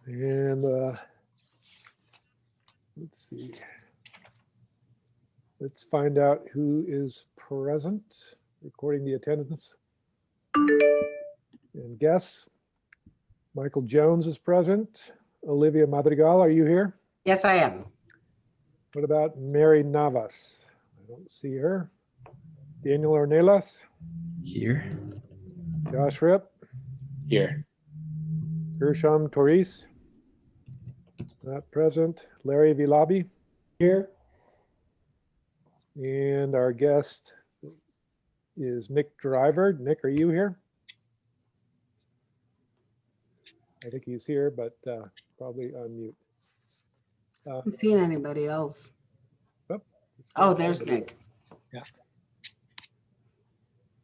And let's see. Let's find out who is present, recording the attendance. And guess, Michael Jones is present. Olivia Madrigal, are you here? Yes, I am. What about Mary Navas? I don't see her. Daniel Ornelas? Here. Josh Ripp? Here. Gershom Torres? Not present. Larry Vilabi? Here. And our guest is Nick Driver. Nick, are you here? I think he's here, but probably on mute. Haven't seen anybody else. Oh, Oh, there's Nick.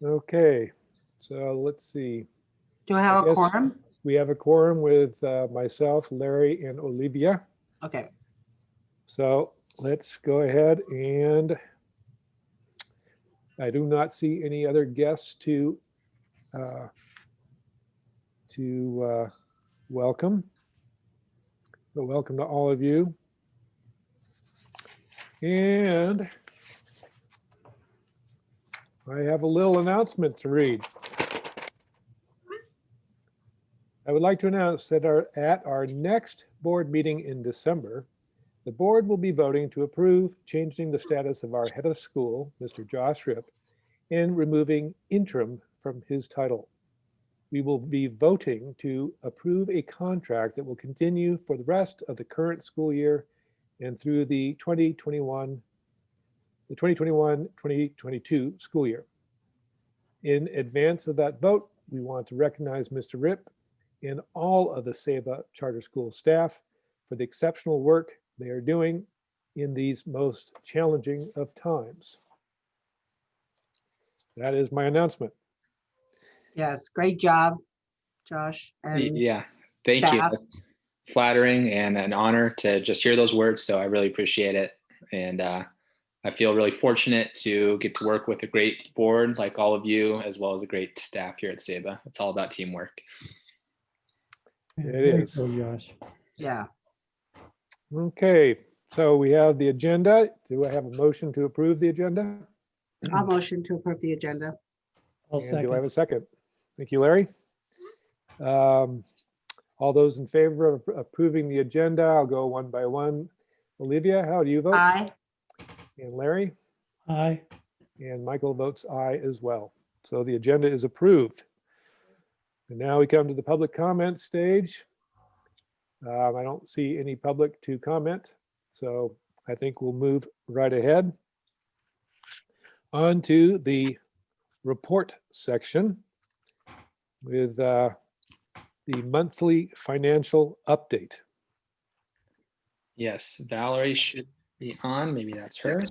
Okay, so let's see. Do I have I a guess- quorum? We have a quorum with myself, Larry, and Olivia. Okay. So let's go ahead, and I do not see any other guests to welcome. So welcome to all of you. And I have a little announcement to read. I would like to announce that at our next board meeting in December, the board will be voting to approve changing the status of our head of school, Mr. Josh Ripp, and removing interim from his title. We will be voting to approve a contract that will continue for the rest of the current school year and through the 2021-2022 school year. In advance of that vote, we want to recognize Mr. Ripp and all of the Saba Charter School staff for the exceptional work they are doing in these most challenging of times. That is my announcement. Yes, great job, Josh. And Yeah, thank you. staff. That's flattering and an honor to just hear those words. So I really appreciate it. And I feel really fortunate to get to work with a great board like all of you, as well as a great staff here at Saba. It's all about teamwork. It Very is. cool, Josh. yeah, Okay, so we have the agenda. Do I have a motion to approve the agenda? I'll motion to approve the agenda. I'll And do I have second. a second? Thank you, Larry. All those in favor of approving the agenda, I'll go one by one. Olivia, how do you vote? Aye. And Larry? Aye. And Michael votes aye as well. So the agenda is approved. And now we come to the public comment stage. I don't see any public to comment, so I think we'll move right ahead on to the report section with the monthly financial update. Yes, Valerie should be on. Maybe that's her.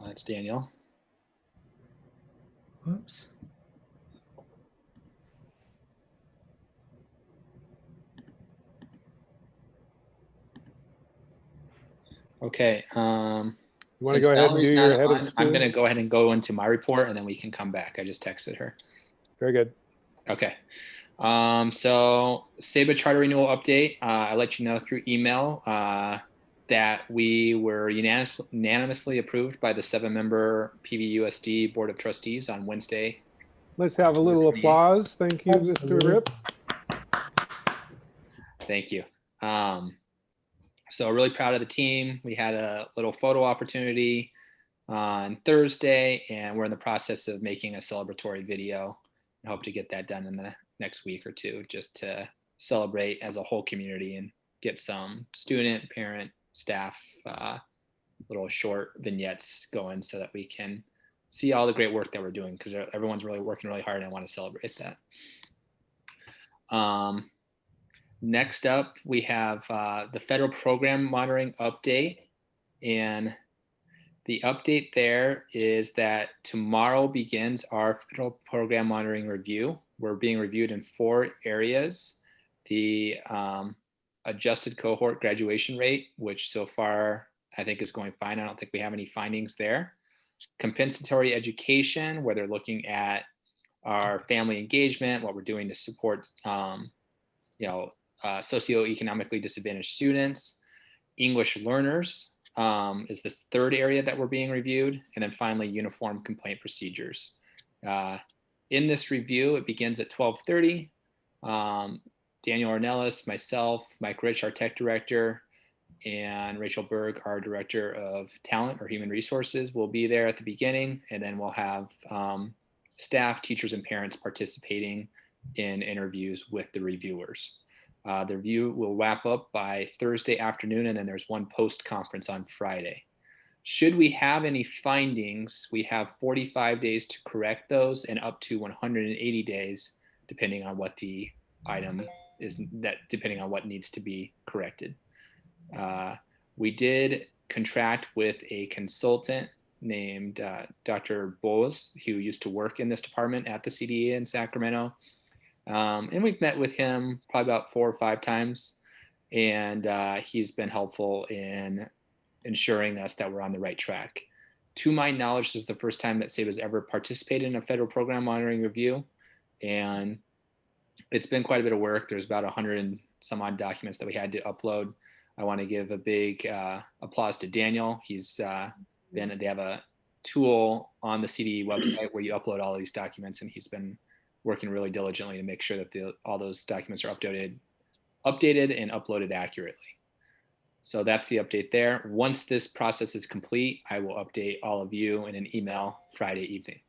That's Daniel. Whoops. Okay. You want to Since go ahead and Valerie's do not your head on, of I'm going to school? go ahead and go into my report and then we can come back. I just texted her. Very good. Okay. So Saba charter renewal update. I let you know through email that we were unanimously approved by the 7-member PVUSD Board of Trustees on Wednesday. Let's have a little applause. Thank you, Mr. Absolutely. Ripp. Thank you. So really proud of the team. We had a little photo opportunity on Thursday, and we're in the process of making a celebratory video. I hope to get that done in the next week or two, just to celebrate as a whole community and get some student, parent, staff, little short vignettes going so that we can see all the great work that we're doing, because everyone's really working really hard and I want to celebrate that. Next up, we have the federal program monitoring update. And the update there is that tomorrow begins our federal program monitoring review. We're being reviewed in 4 areas. The adjusted cohort graduation rate, which so far I think is going fine. I don't think we have any findings there. Compensatory education, where they're looking at our family engagement, what we're doing to support socioeconomically disadvantaged students. English learners is this third area that we're being reviewed. And then finally, uniform complaint procedures. In this review, it begins at 12:30. Daniel Ornelas, myself, Mike Rich, our tech director, and Rachel Berg, our director of talent or human resources, will be there at the beginning. And then we'll have staff, teachers, and parents participating in interviews with the reviewers. The review will wrap up by Thursday afternoon, and then there's one post-conference on Friday. Should we have any findings, we have 45 days to correct those and up to 180 days, depending on what the item is, depending on what needs to be corrected. We did contract with a consultant named Dr. Bowles, who used to work in this department at the CDE in Sacramento. And we've met with him probably about 4 or 5 times. And he's been helpful in ensuring us that we're on the right track. To my knowledge, this is the first time that SABE has ever participated in a federal program monitoring review. And it's been quite a bit of work. There's about 100 and some odd documents that we had to upload. I want to give a big applause to Daniel. They have a tool on the CDE website where you upload all of these documents, and he's been working really diligently to make sure that all those documents are updated and uploaded accurately. So that's the update there. Once this process is complete, I will update all of you in an email Friday evening.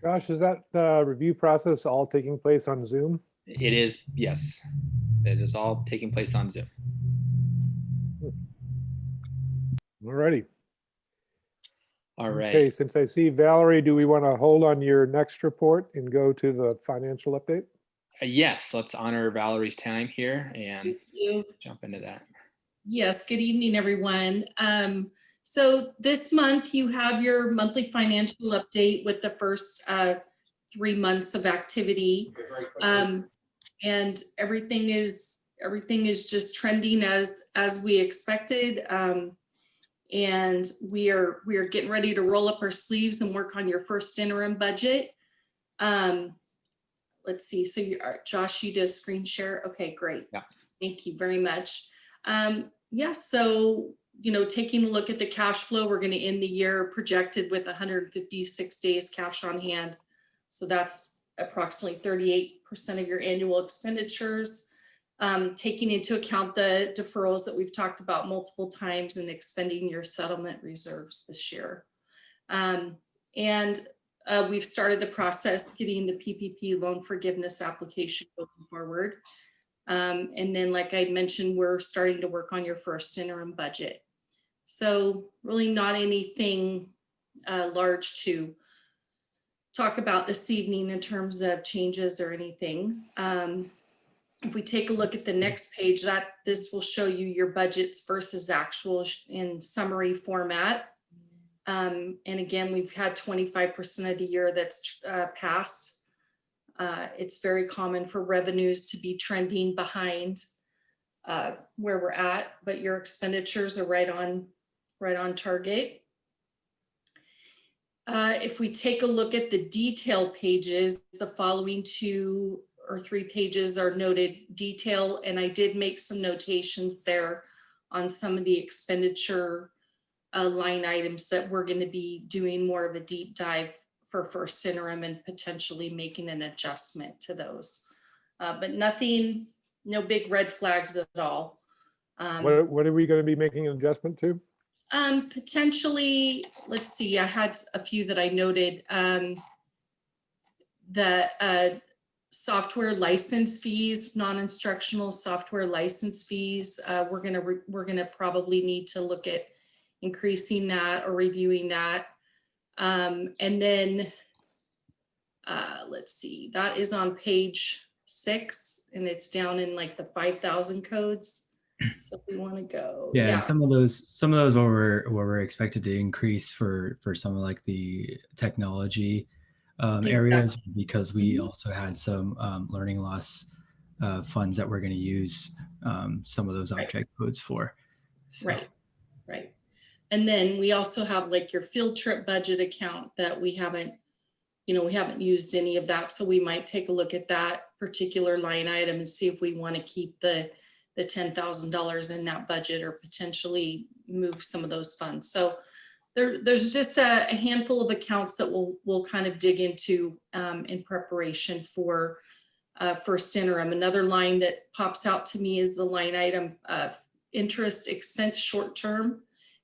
Josh, is that review process all taking place on Zoom? It is, yes. It is all taking place on Zoom. All righty. All right. Okay, since I see Valerie, do we want to hold on your next report and go to the financial update? Yes, let's honor Valerie's time here and Thank you. jump into that. Yes, good evening, everyone. So this month you have your monthly financial update with the first 3 months of activity. And everything is just trending as we expected. And we are getting ready to roll up our sleeves and work on your first interim budget. Let's see, so Josh, you did a screen share. Okay, great. Yeah. Thank you very much. Yeah, so, taking a look at the cash flow, we're going to end the year projected with 156 days cash on hand. So that's approximately 38% of your annual expenditures, taking into account the deferrals that we've talked about multiple times and expending your settlement reserves this year. We've started the process getting the PPP loan forgiveness application moving forward. And then, like I mentioned, we're starting to work on your first interim budget. So really not anything large to talk about this evening in terms of changes or anything. If we take a look at the next page, this will show you your budgets versus actual in summary format. And again, we've had 25% of the year that's passed. It's very common for revenues to be trending behind where we're at, but your expenditures are right on target. If we take a look at the detail pages, the following 2 or 3 pages are noted detail, and I did make some notations there on some of the expenditure line items that we're going to be doing more of a deep dive for first interim and potentially making an adjustment to those. But no big red flags at all. What are we going to be making an adjustment to? Potentially, let's see, I had a few that I noted. The software license fees, non-instructional software license fees, we're gonna probably need to look at increasing that or reviewing that. And then let's see, that is on page 6 and it's down in like the 5,000 codes. So if we want to go, yeah. Some of those were expected to increase for some of like the technology areas, because we also had some learning loss funds that we're going to use some of those object codes for. So. Right. And then we also have like your field trip budget account that we haven't we haven't used any of that. So we might take a look at that particular line item and see if we want to keep the $10,000 in that budget or potentially move some of those funds. So there's just a handful of accounts that we'll kind of dig into in preparation for first interim. Another line that pops out to me is the line item interest expense short term.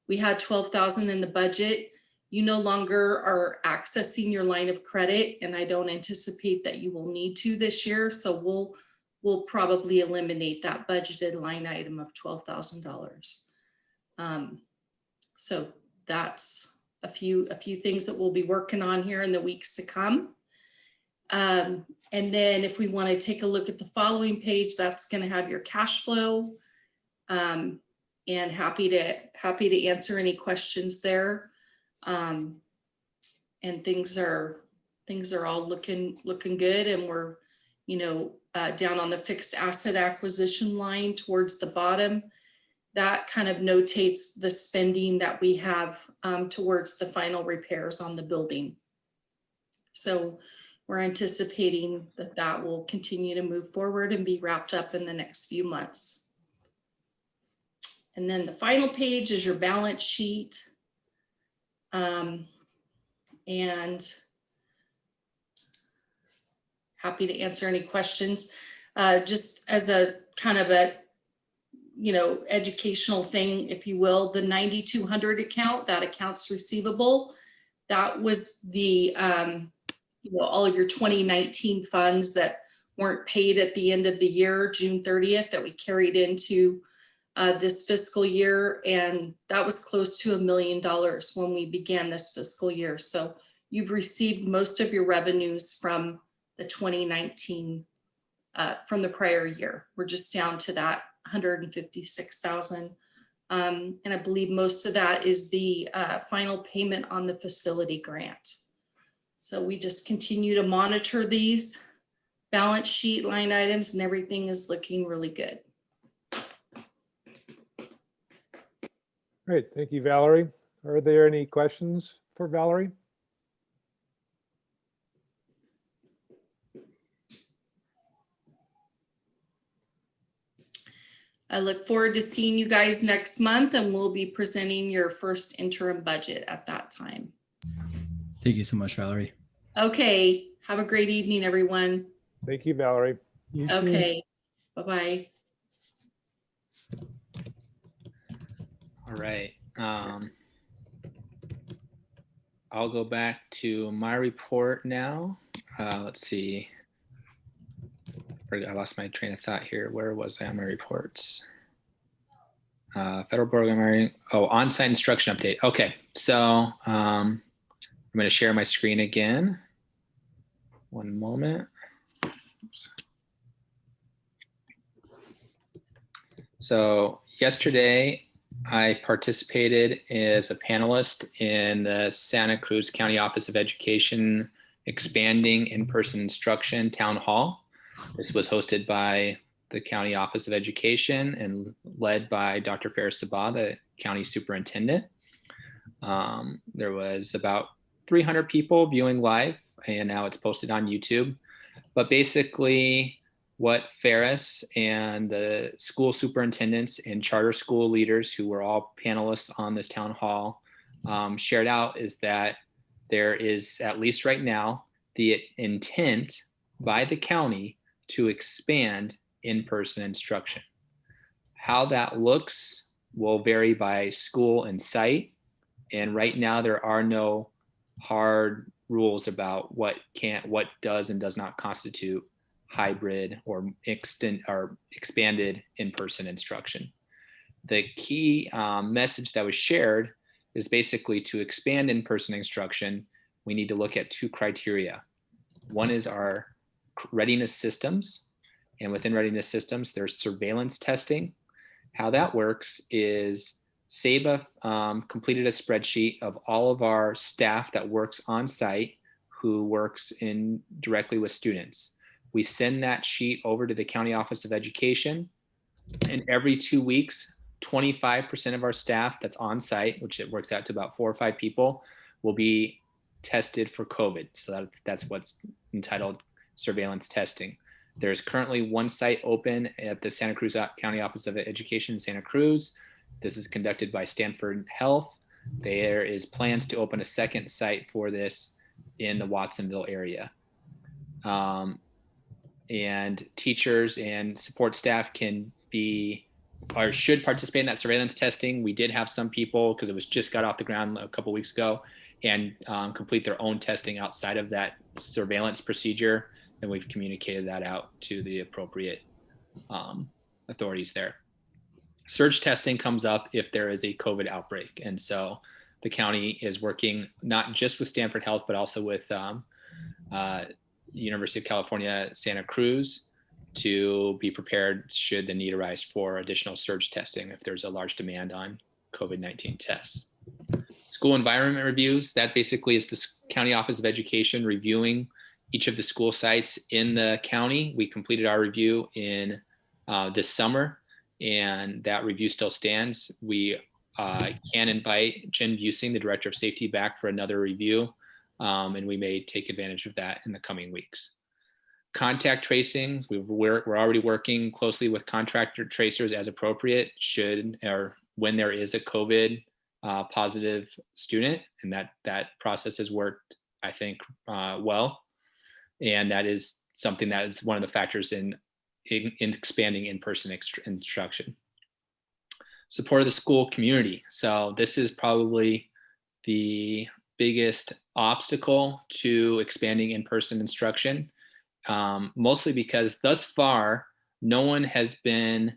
We had 12,000 in the budget. You no longer are accessing your line of credit, and I don't anticipate that you will need to this year. So we'll probably eliminate that budgeted line item of $12,000. So that's a few things that we'll be working on here in the weeks to come. And then if we want to take a look at the following page, that's going to have your cash flow. And happy to answer any questions there. And things are all looking good, and we're down on the fixed asset acquisition line towards the bottom. That kind of notates the spending that we have towards the final repairs on the building. So we're anticipating that will continue to move forward and be wrapped up in the next few months. And then the final page is your balance sheet. And happy to answer any questions. Just as a kind of a, educational thing, if you will, the 9,200 account, that accounts receivable, that was the, all of your 2019 funds that weren't paid at the end of the year, June 30th, that we carried into this fiscal year. And that was close to $1 million when we began this fiscal year. So you've received most of your revenues from the 2019, from the prior year. We're just down to that 156,000. And I believe most of that is the final payment on the facility grant. So we just continue to monitor these balance sheet line items, and everything is looking really good. Great, thank you, Valerie. Are there any questions for Valerie? I look forward to seeing you guys next month, and we'll be presenting your first interim budget at that time. Thank you so much, Valerie. Okay, have a great evening, everyone. Thank you, Valerie. You too. Okay, bye-bye. All right. I'll go back to my report now. Let's see. I lost my train of thought here. Where was I on my reports? Federal program, on-site instruction update. Okay, so I'm going to share my screen again. One moment. So yesterday, I participated as a panelist in the Santa Cruz County Office of Education Expanding In-Person Instruction Town Hall. This was hosted by the County Office of Education and led by Dr. Ferris Sabah, the county superintendent. There was about 300 people viewing live, and now it's posted on YouTube. But basically, what Ferris and the school superintendents and charter school leaders, who were all panelists on this town hall, shared out is that there is, at least right now, the intent by the county to expand in-person instruction. How that looks will vary by school and site. And right now there are no hard rules about what does and does not constitute hybrid or expanded in-person instruction. The key message that was shared is basically to expand in-person instruction, we need to look at two criteria. One is our readiness systems, and within readiness systems, there's surveillance testing. How that works is SABA completed a spreadsheet of all of our staff that works on site who works directly with students. We send that sheet over to the County Office of Education, and every 2 weeks, 25% of our staff that's on site, which it works out to about 4 or 5 people, will be tested for COVID. So that's what's entitled surveillance testing. There's currently one site open at the Santa Cruz County Office of Education in Santa Cruz. This is conducted by Stanford Health. There is plans to open a second site for this in the Watsonville area. And teachers and support staff can be or should participate in that surveillance testing. We did have some people, because it was just got off the ground a couple weeks ago, and complete their own testing outside of that surveillance procedure. And we've communicated that out to the appropriate authorities there. Surge testing comes up if there is a COVID outbreak. And so the county is working not just with Stanford Health, but also with University of California, Santa Cruz, to be prepared should the need arise for additional surge testing if there's a large demand on COVID-19 tests. School environment reviews, that basically is the County Office of Education reviewing each of the school sites in the county. We completed our review in this summer, and that review still stands. We can invite Jen Busing, the Director of Safety, back for another review, and we may take advantage of that in the coming weeks. Contact tracing, we're already working closely with contractor tracers as appropriate should or when there is a COVID positive student, and that process has worked, I think, well. And that is something that is one of the factors in expanding in-person instruction. Support of the school community. So this is probably the biggest obstacle to expanding in-person instruction, mostly because thus far, no one has been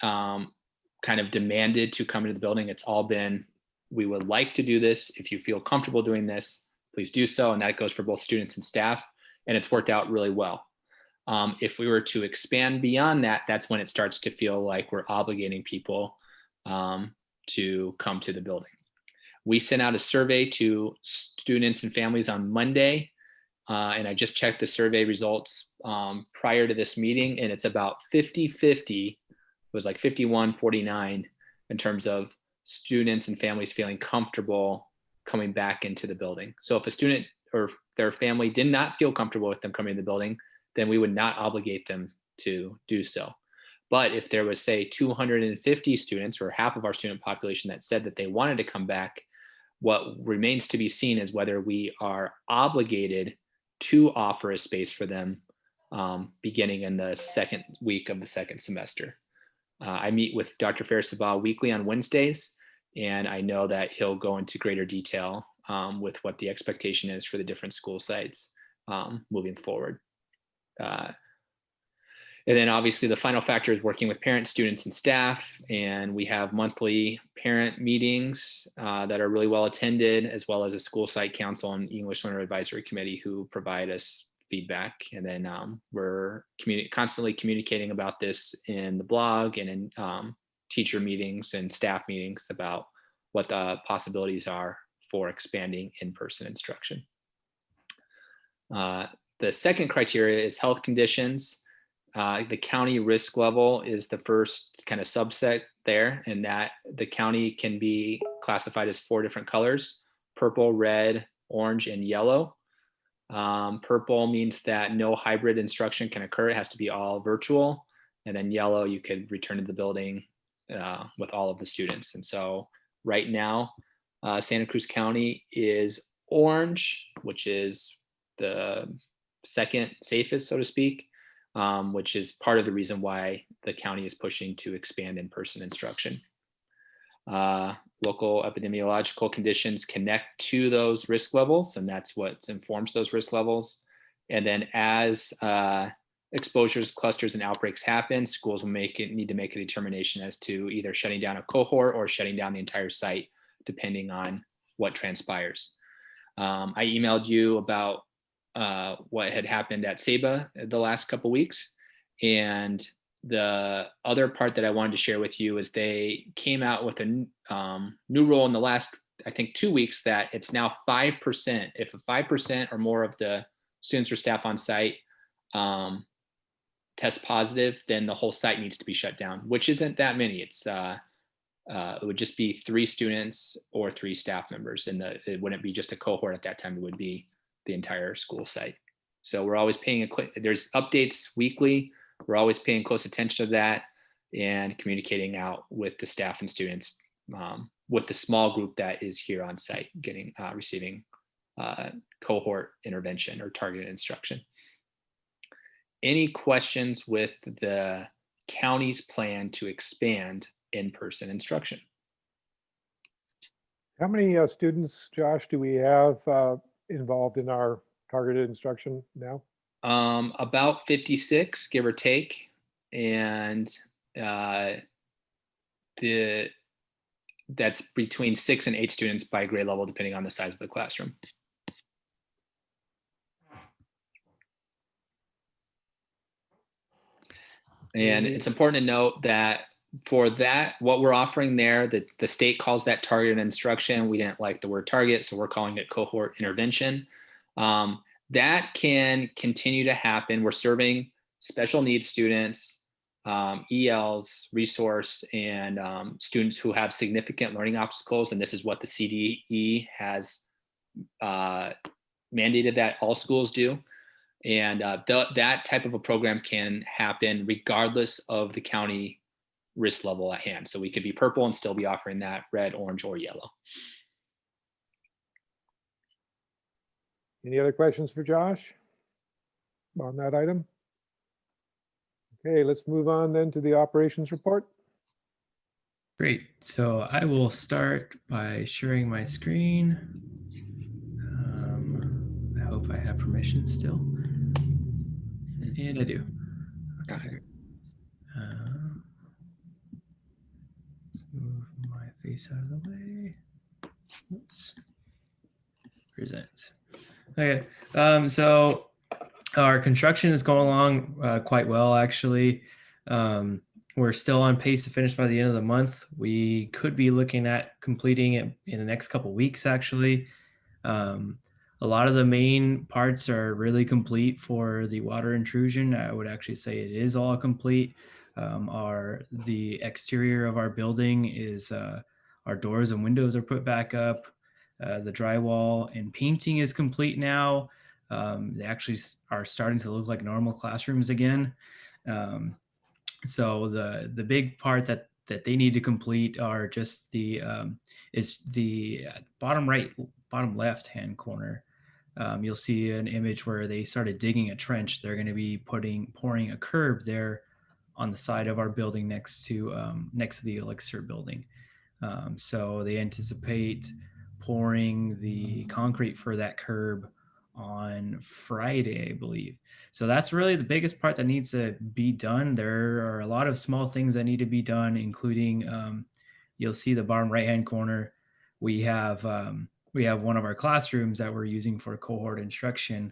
kind of demanded to come into the building. It's all been, we would like to do this. If you feel comfortable doing this, please do so. And that goes for both students and staff. And it's worked out really well. If we were to expand beyond that, that's when it starts to feel like we're obligating people to come to the building. We sent out a survey to students and families on Monday, and I just checked the survey results prior to this meeting, and it's about 50-50. It was like 51-49 in terms of students and families feeling comfortable coming back into the building. So if a student or their family did not feel comfortable with them coming to the building, then we would not obligate them to do so. But if there was, say, 250 students or half of our student population that said that they wanted to come back, what remains to be seen is whether we are obligated to offer a space for them beginning in the second week of the second semester. I meet with Dr. Faris-Sabah weekly on Wednesdays, and I know that he'll go into greater detail with what the expectation is for the different school sites moving forward. And then obviously the final factor is working with parents, students, and staff. And we have monthly parent meetings that are really well attended, as well as a school site council and English Learner Advisory Committee who provide us feedback. And then we're constantly communicating about this in the blog and in teacher meetings and staff meetings about what the possibilities are for expanding in-person instruction. The second criteria is health conditions. The county risk level is the first kind of subset there, and that the county can be classified as 4 different colors: purple, red, orange, and yellow. Purple means that no hybrid instruction can occur. It has to be all virtual. And then yellow, you could return to the building with all of the students. And so right now, Santa Cruz County is orange, which is the second safest, so to speak. Which is part of the reason why the county is pushing to expand in-person instruction. Local epidemiological conditions connect to those risk levels, and that's what informs those risk levels. And then as exposures, clusters, and outbreaks happen, schools will need to make a determination as to either shutting down a cohort or shutting down the entire site, depending on what transpires. I emailed you about what had happened at Saba the last couple weeks. And the other part that I wanted to share with you is they came out with a new rule in the last, I think, 2 weeks, that it's now 5%. If 5% or more of the students or staff on site test positive, then the whole site needs to be shut down, which isn't that many. It's it would just be 3 students or 3 staff members, and it wouldn't be just a cohort at that time. It would be the entire school site. So we're always paying there's updates weekly. We're always paying close attention to that and communicating out with the staff and students, with the small group that is here on site receiving cohort intervention or targeted instruction. Any questions with the county's plan to expand in-person instruction? How many students, Josh, do we have involved in our targeted instruction now? About 56, give or take, and that's between 6 and 8 students by grade level, depending on the size of the classroom. And it's important to note that for that, what we're offering there, the state calls that targeted instruction. We didn't like the word target, so we're calling it cohort intervention. That can continue to happen. We're serving special needs students, ELs, resource, and students who have significant learning obstacles. And this is what the CDE has mandated that all schools do. And that type of a program can happen regardless of the county risk level at hand. So we could be purple and still be offering that red, orange, or yellow. Any other questions for Josh on that item? Okay, let's move on then to the operations report. Great. So I will start by sharing my screen. I hope I have permission still. And I do. Okay. Great. Let's move my face out of the way. Oops. Present. Okay. So our construction is going along quite well, actually. We're still on pace to finish by the end of the month. We could be looking at completing it in the next couple of weeks, actually. A lot of the main parts are really complete for the water intrusion. I would actually say it is all complete. The exterior of our building is our doors and windows are put back up. The drywall and painting is complete now. They actually are starting to look like normal classrooms again. So the big part that they need to complete are just the bottom left hand corner. You'll see an image where they started digging a trench. They're going to be pouring a curb there on the side of our building next to the Elixir building. So they anticipate pouring the concrete for that curb on Friday, I believe. So that's really the biggest part that needs to be done. There are a lot of small things that need to be done, including you'll see the bottom right-hand corner. We have one of our classrooms that we're using for cohort instruction.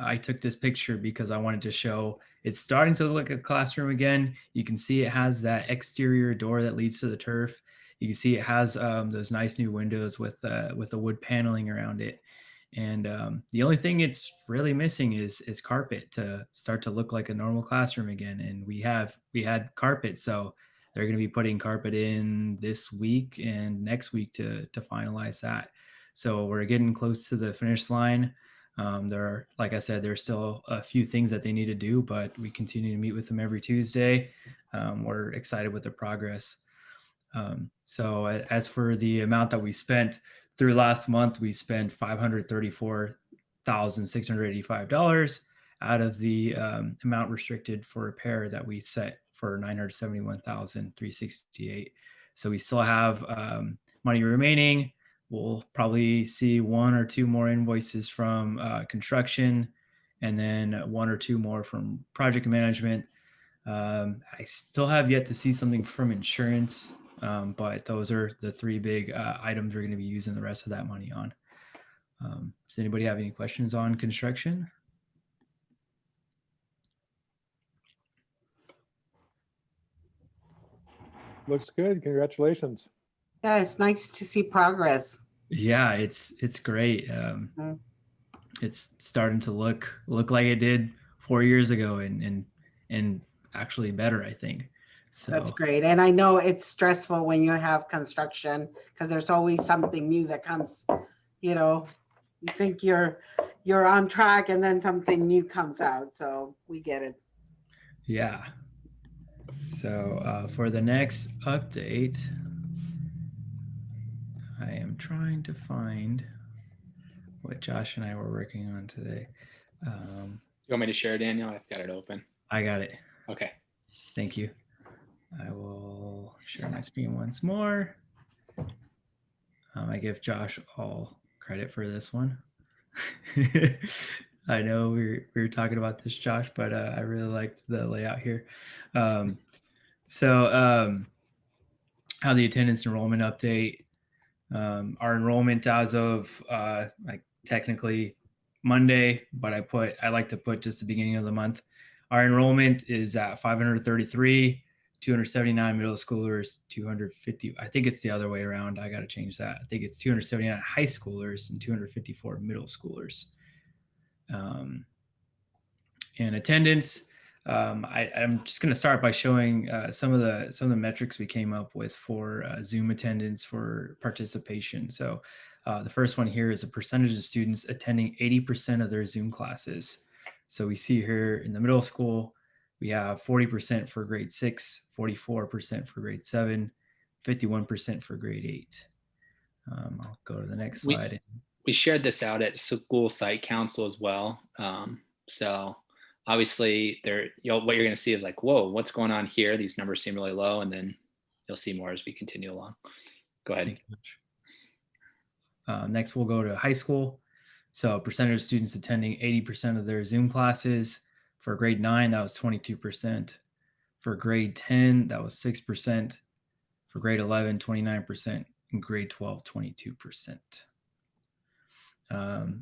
I took this picture because I wanted to show it's starting to look like a classroom again. You can see it has that exterior door that leads to the turf. You can see it has those nice new windows with the wood paneling around it. And the only thing it's really missing is carpet to start to look like a normal classroom again. And we had carpet, so they're going to be putting carpet in this week and next week to finalize that. So we're getting close to the finish line. Like I said, there's still a few things that they need to do, but we continue to meet with them every Tuesday. We're excited with the progress. So as for the amount that we spent through last month, we spent $534,685 out of the amount restricted for repair that we set for $971,368. So we still have money remaining. We'll probably see 1 or 2 more invoices from construction, and then 1 or 2 more from project management. I still have yet to see something from insurance, but those are the 3 big items we're going to be using the rest of that money on. Does anybody have any questions on construction? Looks good. Congratulations. Yeah, it's nice to see progress. Yeah, it's great. It's starting to look like it did 4 years ago, and actually better, I think. So That's great. And I know it's stressful when you have construction because there's always something new that comes, you know, you think you're on track and then something new comes out. So we get it. yeah. So for the next update, I am trying to find what Josh and I were working on today. You want me to share, Daniel? I've got it open. I got it. Okay. Thank you. I will share my screen once more. I give Josh all credit for this one. I know we were talking about this, Josh, but I really liked the layout here. So how the attendance enrollment update. Our enrollment as of like technically Monday, but I like to put just the beginning of the month. Our enrollment is at 533, 279 middle schoolers, 250. I think it's the other way around. I got to change that. I think it's 279 high schoolers and 254 middle schoolers. And attendance, I'm just going to start by showing some of the metrics we came up with for Zoom attendance for participation. So the first one here is a percentage of students attending 80% of their Zoom classes. So we see here in the middle school, we have 40% for grade 6, 44% for grade 7, 51% for grade 8. I'll go to the next slide. We shared this out at school site council as well. So obviously what you're going to see is like, whoa, what's going on here? These numbers seem really low. And then you'll see more as we continue along. Go ahead. Thank you much. Next, we'll go to high school. So percentage of students attending 80% of their Zoom classes. For grade 9, that was 22%. For grade 10, that was 6%. For grade 11, 29%. And grade 12, 22%.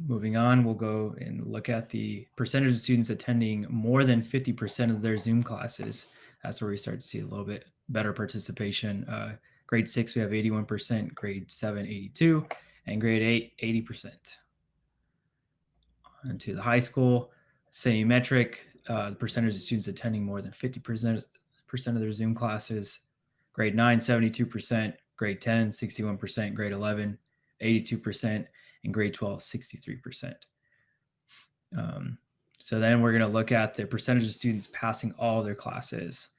Moving on, we'll go and look at the percentage of students attending more than 50% of their Zoom classes. That's where we start to see a little bit better participation. Grade 6, we have 81%, grade 7, 82%, and grade 8, 80%. On to the high school, same metric, the percentage of students attending more than 50% of their Zoom classes. Grade 9, 72%, grade 10, 61%, grade 11, 82%, and grade 12, 63%. So then we're going to look at the percentage of students passing all their classes.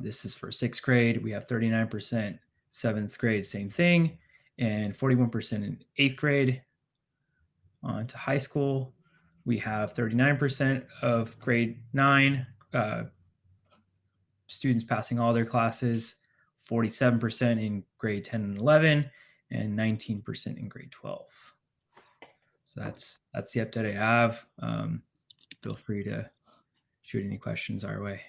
This is for sixth grade. We have 39%, seventh grade, same thing, and 41% in eighth grade. On to high school, we have 39% of grade 9 students passing all their classes, 47% in grade 10 and 11, and 19% in grade 12. So that's the update I have. Feel free to shoot any questions our way.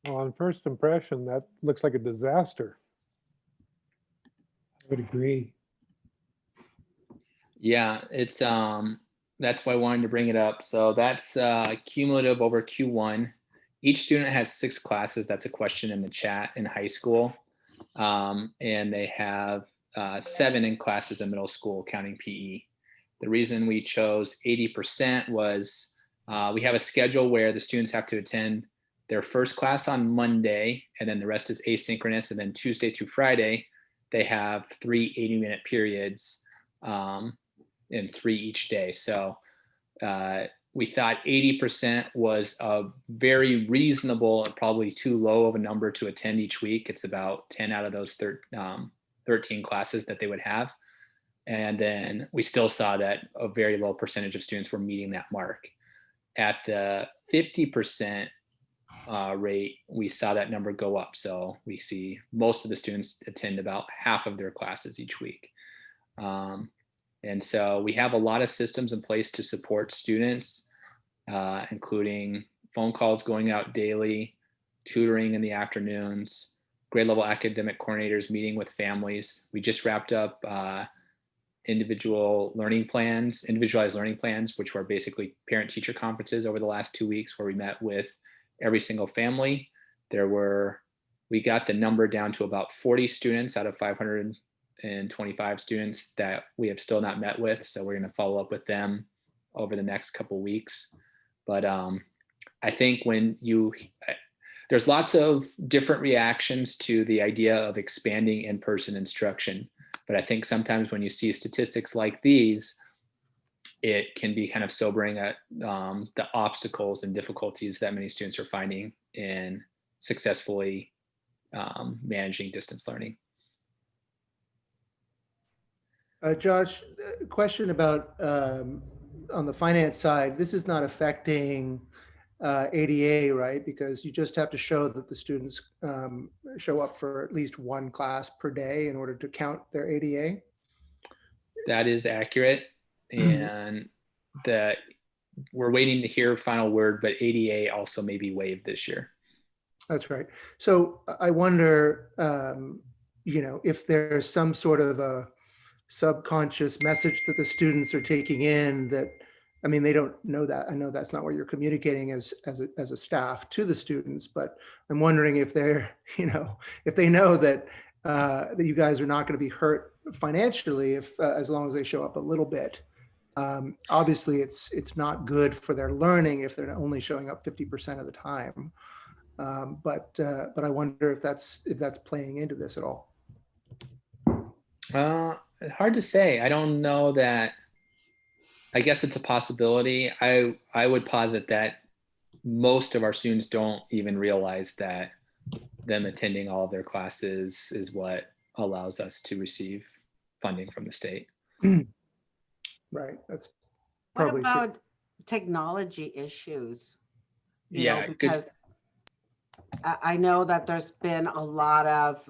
Well, on first impression, that looks like a disaster. I would agree. Yeah, it's that's why I wanted to bring it up. So that's cumulative over Q1. Each student has 6 classes. That's a question in the chat in high school. And they have 7 in classes in middle school, counting PE. The reason we chose 80% was we have a schedule where the students have to attend their first class on Monday, and then the rest is asynchronous. And then Tuesday through Friday, they have 3 80-minute periods in 3 each day. So we thought 80% was a very reasonable and probably too low of a number to attend each week. It's about 10 out of those 13 classes that they would have. And then we still saw that a very low percentage of students were meeting that mark. At the 50% rate, we saw that number go up. So we see most of the students attend about half of their classes each week. And so we have a lot of systems in place to support students, including phone calls going out daily, tutoring in the afternoons, grade level academic coordinators meeting with families. We just wrapped up individualized learning plans, which were basically parent teacher conferences over the last 2 weeks, where we met with every single family. We got the number down to about 40 students out of 525 students that we have still not met with. So we're going to follow up with them over the next couple of weeks. But I think there's lots of different reactions to the idea of expanding in-person instruction. But I think sometimes when you see statistics like these, it can be kind of sobering at the obstacles and difficulties that many students are finding in successfully managing distance learning. Josh, a question about on the finance side, this is not affecting ADA, right? Because you just have to show that the students show up for at least one class per day in order to count their ADA. That is accurate. And that we're waiting to hear final word, but ADA also may be waived this year. That's right. So I wonder, if there's some sort of a subconscious message that the students are taking in that, I mean, they don't know that. I know that's not what you're communicating as a staff to the students, but I'm wondering if they're, if they know that that you guys are not going to be hurt financially if as long as they show up a little bit. Obviously, it's not good for their learning if they're only showing up 50% of the time. But I wonder if that's playing into this at all. Hard to say. I don't know that. I guess it's a possibility. I would posit that most of our students don't even realize that them attending all of their classes is what allows us to receive funding from the state. Right. That's What probably true. about technology issues? Yeah, good. Because I know that there's been a lot of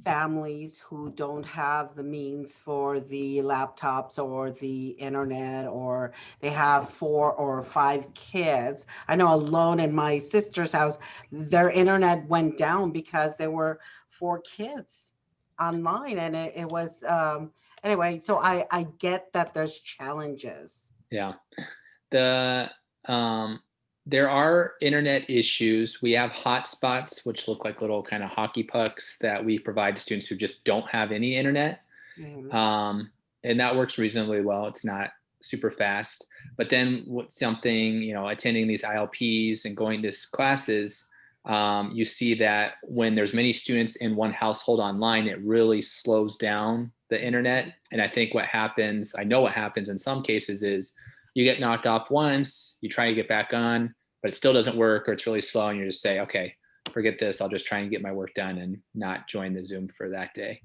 families who don't have the means for the laptops or the internet, or they have 4 or 5 kids. I know alone in my sister's house, their internet went down because there were 4 kids online, and it was anyway. So I get that there's challenges. Yeah. There are internet issues. We have hotspots, which look like little kind of hockey pucks that we provide to students who just don't have any internet. And that works reasonably well. It's not super fast. But then something, attending these ILPs and going to classes, you see that when there's many students in one household online, it really slows down the internet. And I think I know what happens in some cases is you get knocked off once, you try to get back on, but it still doesn't work, or it's really slow, and you just say, okay, forget this. I'll just try and get my work done and not join the Zoom for that day,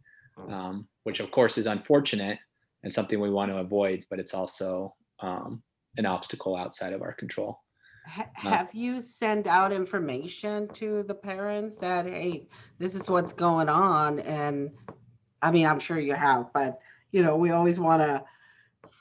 which of course is unfortunate and something we want to avoid, but it's also an obstacle outside of our control. Have you sent out information to the parents that, hey, this is what's going on? And I mean, I'm sure you have, but we always want to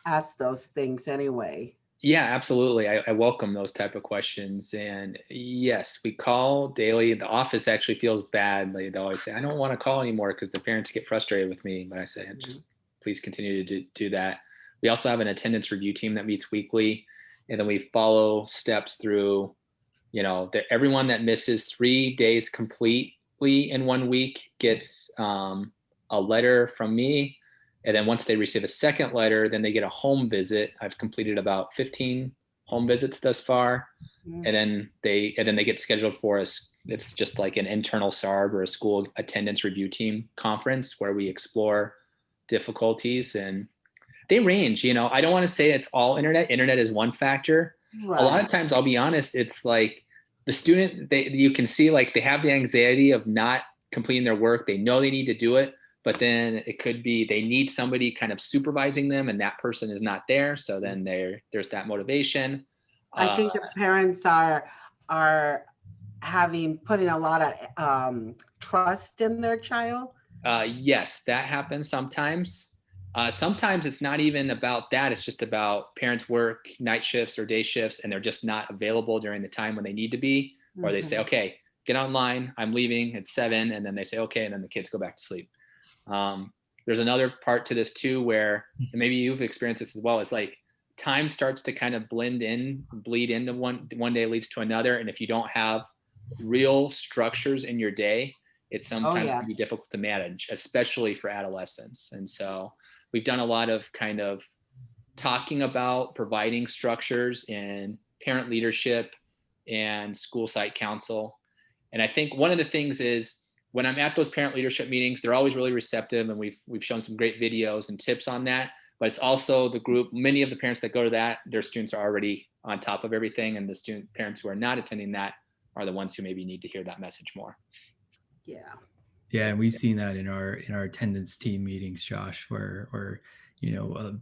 ask those things anyway. Yeah, absolutely. I welcome those type of questions. And yes, we call daily. The office actually feels bad. They always say, I don't want to call anymore because the parents get frustrated with me. But I say, just please continue to do that. We also have an attendance review team that meets weekly. And then we follow steps through, everyone that misses 3 days completely in 1 week gets a letter from me. And then once they receive a second letter, then they get a home visit. I've completed about 15 home visits thus far. And then they get scheduled for us. It's just like an internal SARB or a school attendance review team conference where we explore difficulties, and they range. I don't want to say it's all internet. Internet is one factor. Right. A lot of times, I'll be honest, it's like the student, you can see like they have the anxiety of not completing their work. They know they need to do it. But then it could be they need somebody kind of supervising them, and that person is not there. So then there's that motivation. I think the parents are putting a lot of trust in their child. Yes, that happens sometimes. Sometimes it's not even about that. It's just about parents work night shifts or day shifts, and they're just not available during the time when they need to be. Or they say, okay, get online. I'm leaving at 7. And then they say, okay. And then the kids go back to sleep. There's another part to this too, where and maybe you've experienced this as well. It's like time starts to kind of bleed into one day leads to another. And if you don't have real structures in your day, it sometimes can be difficult to manage, especially for adolescents. And so we've done a lot of kind of talking about providing structures in parent leadership, and school site council. And I think one of the things is when I'm at those parent leadership meetings, they're always really receptive, and we've shown some great videos and tips on that. But it's also the group, many of the parents that go to that, their students are already on top of everything, and the parents who are not attending that are the ones who maybe need to hear that message more. Yeah. Yeah, and we've seen that in our attendance team meetings, Josh, where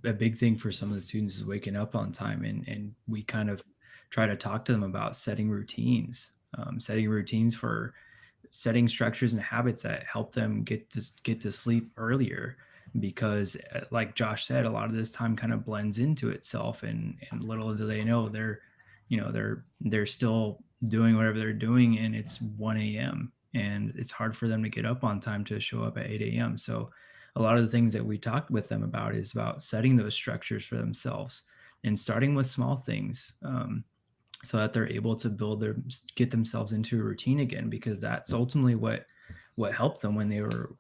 a big thing for some of the students is waking up on time, and we kind of try to talk to them about setting routines for setting structures and habits that help them get to sleep earlier, because like Josh said, a lot of this time kind of blends into itself, and little do they know they're still doing whatever they're doing, and it's 1 a.m. and it's hard for them to get up on time to show up at 8 a.m. So a lot of the things that we talked with them about is about setting those structures for themselves and starting with small things, so that they're able to get themselves into a routine again, because that's ultimately what helped them when they were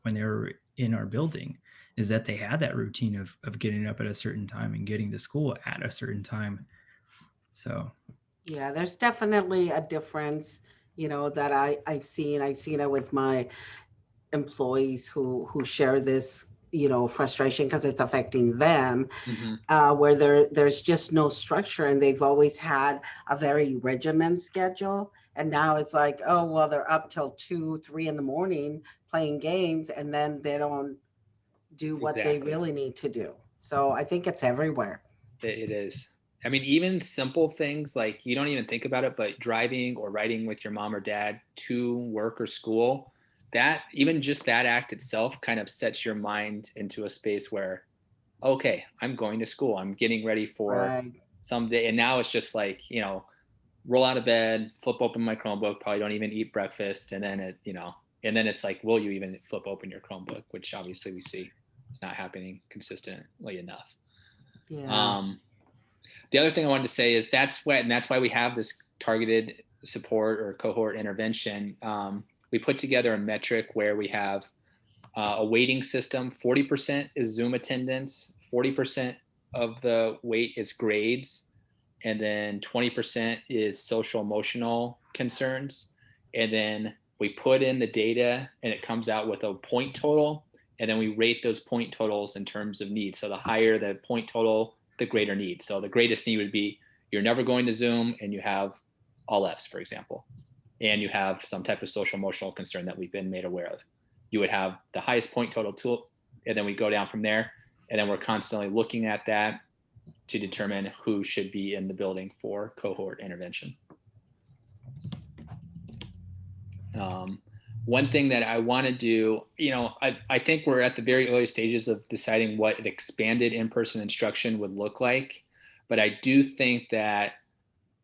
in our building, is that they had that routine of getting up at a certain time and getting to school at a certain time. So Yeah, there's definitely a difference, that I've seen. I've seen it with my employees who share this, frustration because it's affecting them, where there's just no structure, and they've always had a very regimented schedule. And now it's like, oh, well, they're up till 2, 3 in the morning playing games, and then they don't do what they Exactly. really need to do. So I think it's everywhere. It is. I mean, even simple things like you don't even think about it, but driving or riding with your mom or dad to work or school, that even just that act itself kind of sets your mind into a space where, okay, I'm going to school. I'm getting ready for Right. someday. And now it's just like, roll out of bed, flip open my Chromebook, probably don't even eat breakfast. And then it's like, will you even flip open your Chromebook? Which obviously we see it's not happening consistently enough. Yeah. The other thing I wanted to say is that's why we have this targeted support or cohort intervention. We put together a metric where we have a weighting system. 40% is Zoom attendance, 40% of the weight is grades, and then 20% is social emotional concerns. And then we put in the data and it comes out with a point total, and then we rate those point totals in terms of needs. So the higher the point total, the greater need. So the greatest need would be you're never going to Zoom and you have all Fs, for example, and you have some type of social emotional concern that we've been made aware of. You would have the highest point total tool, and then we go down from there. And then we're constantly looking at that to determine who should be in the building for cohort intervention. One thing that I want to do, I think we're at the very early stages of deciding what an expanded in-person instruction would look like. But I do think that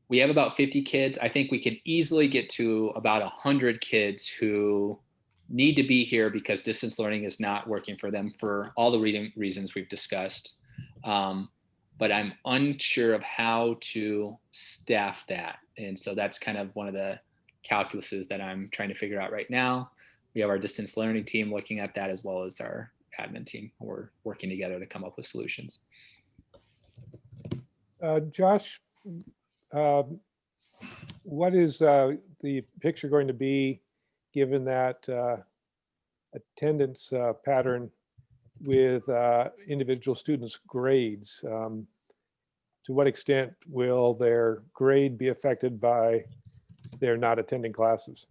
we have about 50 kids. I think we could easily get to about 100 kids who need to be here because distance learning is not working for them for all the reasons we've discussed. But I'm unsure of how to staff that. And so that's kind of one of the calculuses that I'm trying to figure out right now. We have our distance learning team looking at that, as well as our admin team. We're working together to come up with solutions. Josh, what is the picture going to be given that attendance pattern with individual students' grades? To what extent will their grade be affected by their not attending classes?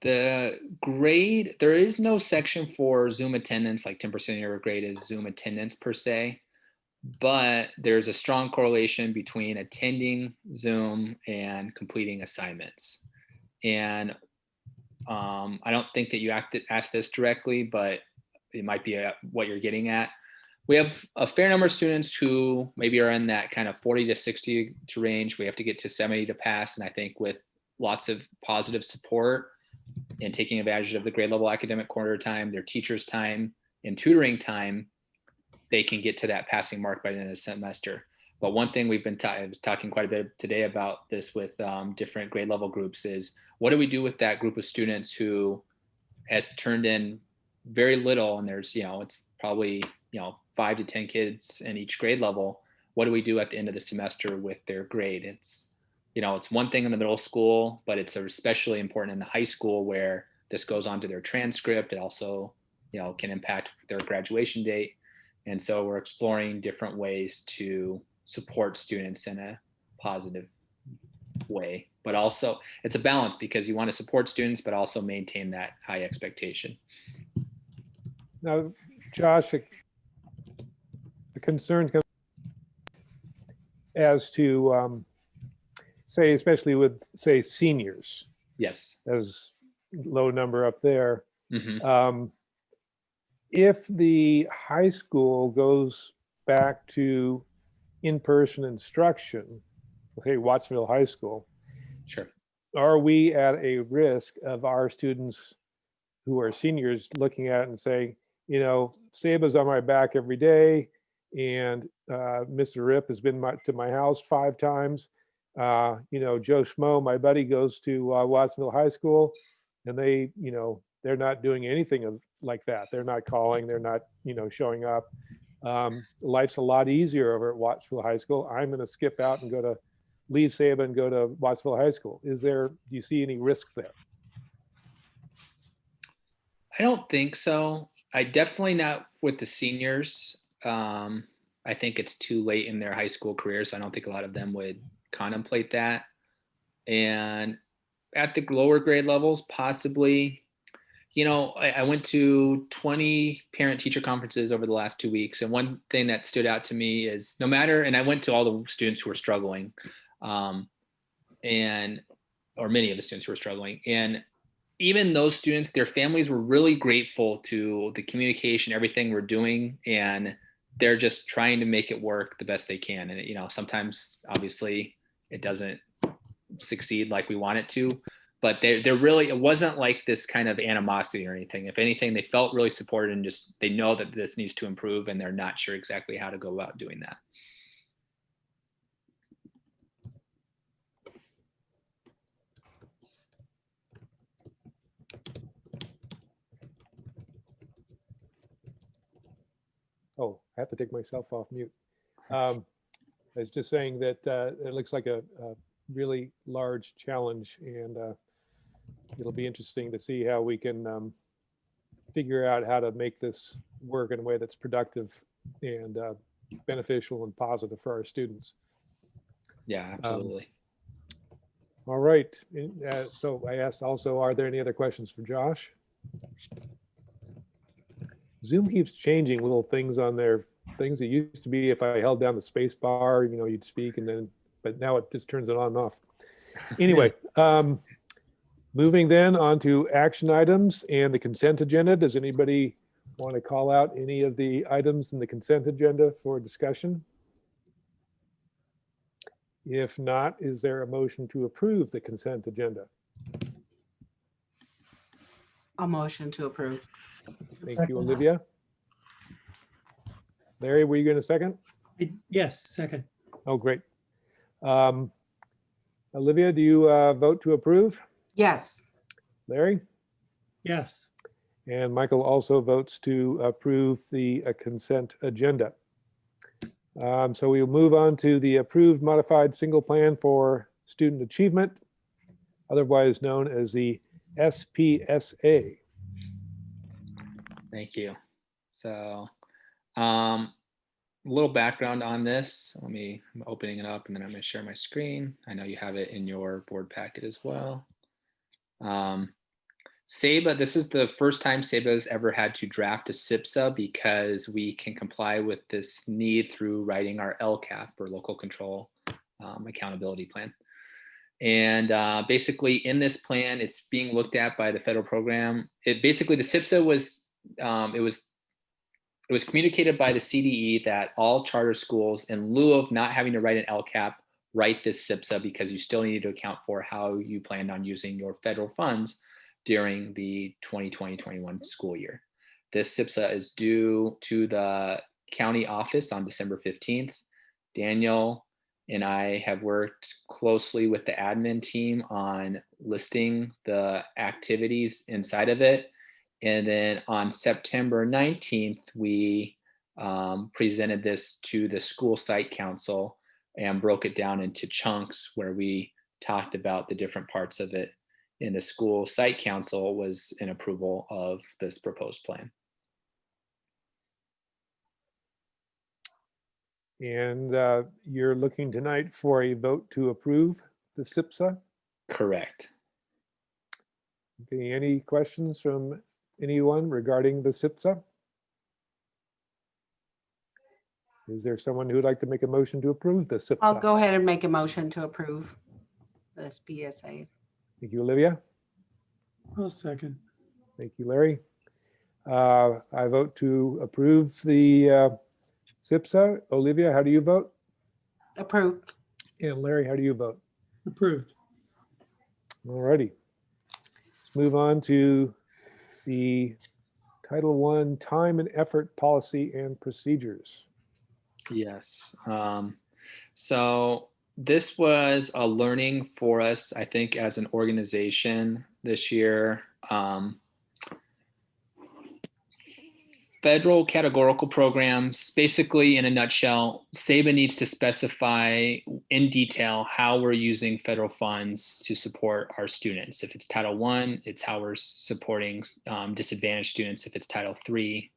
The grade, there is no section for Zoom attendance, like 10% of your grade is Zoom attendance per se, but there's a strong correlation between attending Zoom and completing assignments. And I don't think that you asked this directly, but it might be what you're getting at. We have a fair number of students who maybe are in that kind of 40 to 60 to range. We have to get to 70 to pass. And I think with lots of positive support and taking advantage of the grade level academic corridor time, their teachers' time, and tutoring time, they can get to that passing mark by the end of the semester. But one thing we've been I was talking quite a bit today about this with different grade level groups is what do we do with that group of students who has turned in very little, and there's, it's probably, 5 to 10 kids in each grade level. What do we do at the end of the semester with their grade? it's one thing in the middle school, but it's especially important in the high school where this goes onto their transcript. It also, can impact their graduation date. And so we're exploring different ways to support students in a positive way, but also it's a balance because you want to support students, but also maintain that high expectation. Now, Josh, the concern comes as to, say, especially with, say, seniors, Yes. as low number up there. Hmm. If the high school goes back to in-person instruction, okay, Wattsville High School, Sure. are we at a risk of our students who are seniors looking at it and saying, Saba's on my back every day, and Mr. Rip has been to my house 5 times. Joe Schmo, my buddy, goes to Wattsville High School, and they're not doing anything like that. They're not calling. They're not, showing up. Life's a lot easier over at Wattsville High School. I'm going to skip out and leave Saba and go to Wattsville High School. Do you see any risk there? I don't think so. I definitely not with the seniors. I think it's too late in their high school career, so I don't think a lot of them would contemplate that. And at the lower grade levels, possibly. I went to 20 parent-teacher conferences over the last 2 weeks, and one thing that stood out to me is and I went to all the students who were struggling, or many of the students who were struggling, and even those students, their families were really grateful to the communication, everything we're doing, and they're just trying to make it work the best they can. And sometimes, obviously, it doesn't succeed like we want it to. But they're really, it wasn't like this kind of animosity or anything. If anything, they felt really supported and just, they know that this needs to improve and they're not sure exactly how to go about doing that. Oh, I have to take myself off mute. I was just saying that it looks like a really large challenge, and it'll be interesting to see how we can figure out how to make this work in a way that's productive and beneficial and positive for our students. Yeah, absolutely. All right. So I asked also, are there any other questions for Josh? Zoom keeps changing little things on their things. It used to be if I held down the space bar, you'd speak, but now it just turns it on and off. Anyway, moving then on to action items and the consent agenda. Does anybody want to call out any of the items in the consent agenda for discussion? If not, is there a motion to approve the consent agenda? A motion to approve. Thank you, Olivia. Larry, were you going to second? Yes, second. Oh, great. Olivia, do you vote to approve? Yes. Larry? Yes. And Michael also votes to approve the consent agenda. So we'll move on to the approved modified single plan for student achievement, otherwise known as the SPSA. Thank you. So a little background on this. I'm opening it up and then I'm going to share my screen. I know you have it in your board packet as well. SABA, this is the first time SABA has ever had to draft a SIPSA because we can comply with this need through writing our LCAP, or local control accountability plan. And basically in this plan, it's being looked at by the federal program. The SIPSA was, it was communicated by the CDE that all charter schools, in lieu of not having to write an LCAP, write this SIPSA because you still need to account for how you planned on using your federal funds during the 2020-21 school year. This SIPSA is due to the county office on December 15th. Daniel and I have worked closely with the admin team on listing the activities inside of it. And then on September 19th, we presented this to the school site council and broke it down into chunks where we talked about the different parts of it. And the school site council was in approval of this proposed plan. And you're looking tonight for a vote to approve the SIPSA? Correct. Okay, any questions from anyone regarding the SIPSA? Is there someone who would like to make a motion to approve the SIPSA? I'll go ahead and make a motion to approve this BSA. Thank you, Olivia. I'll second. Thank you, Larry. I vote to approve the SIPSA. Olivia, how do you vote? Approved. And Larry, how do you vote? Approved. All righty. Let's move on to the Title I Time and Effort Policy and Procedures. Yes. So this was a learning for us, I think, as an organization this year. Federal categorical programs, basically in a nutshell, SABA needs to specify in detail how we're using federal funds to support our students. If it's Title I, it's how we're supporting disadvantaged students. If it's Title III,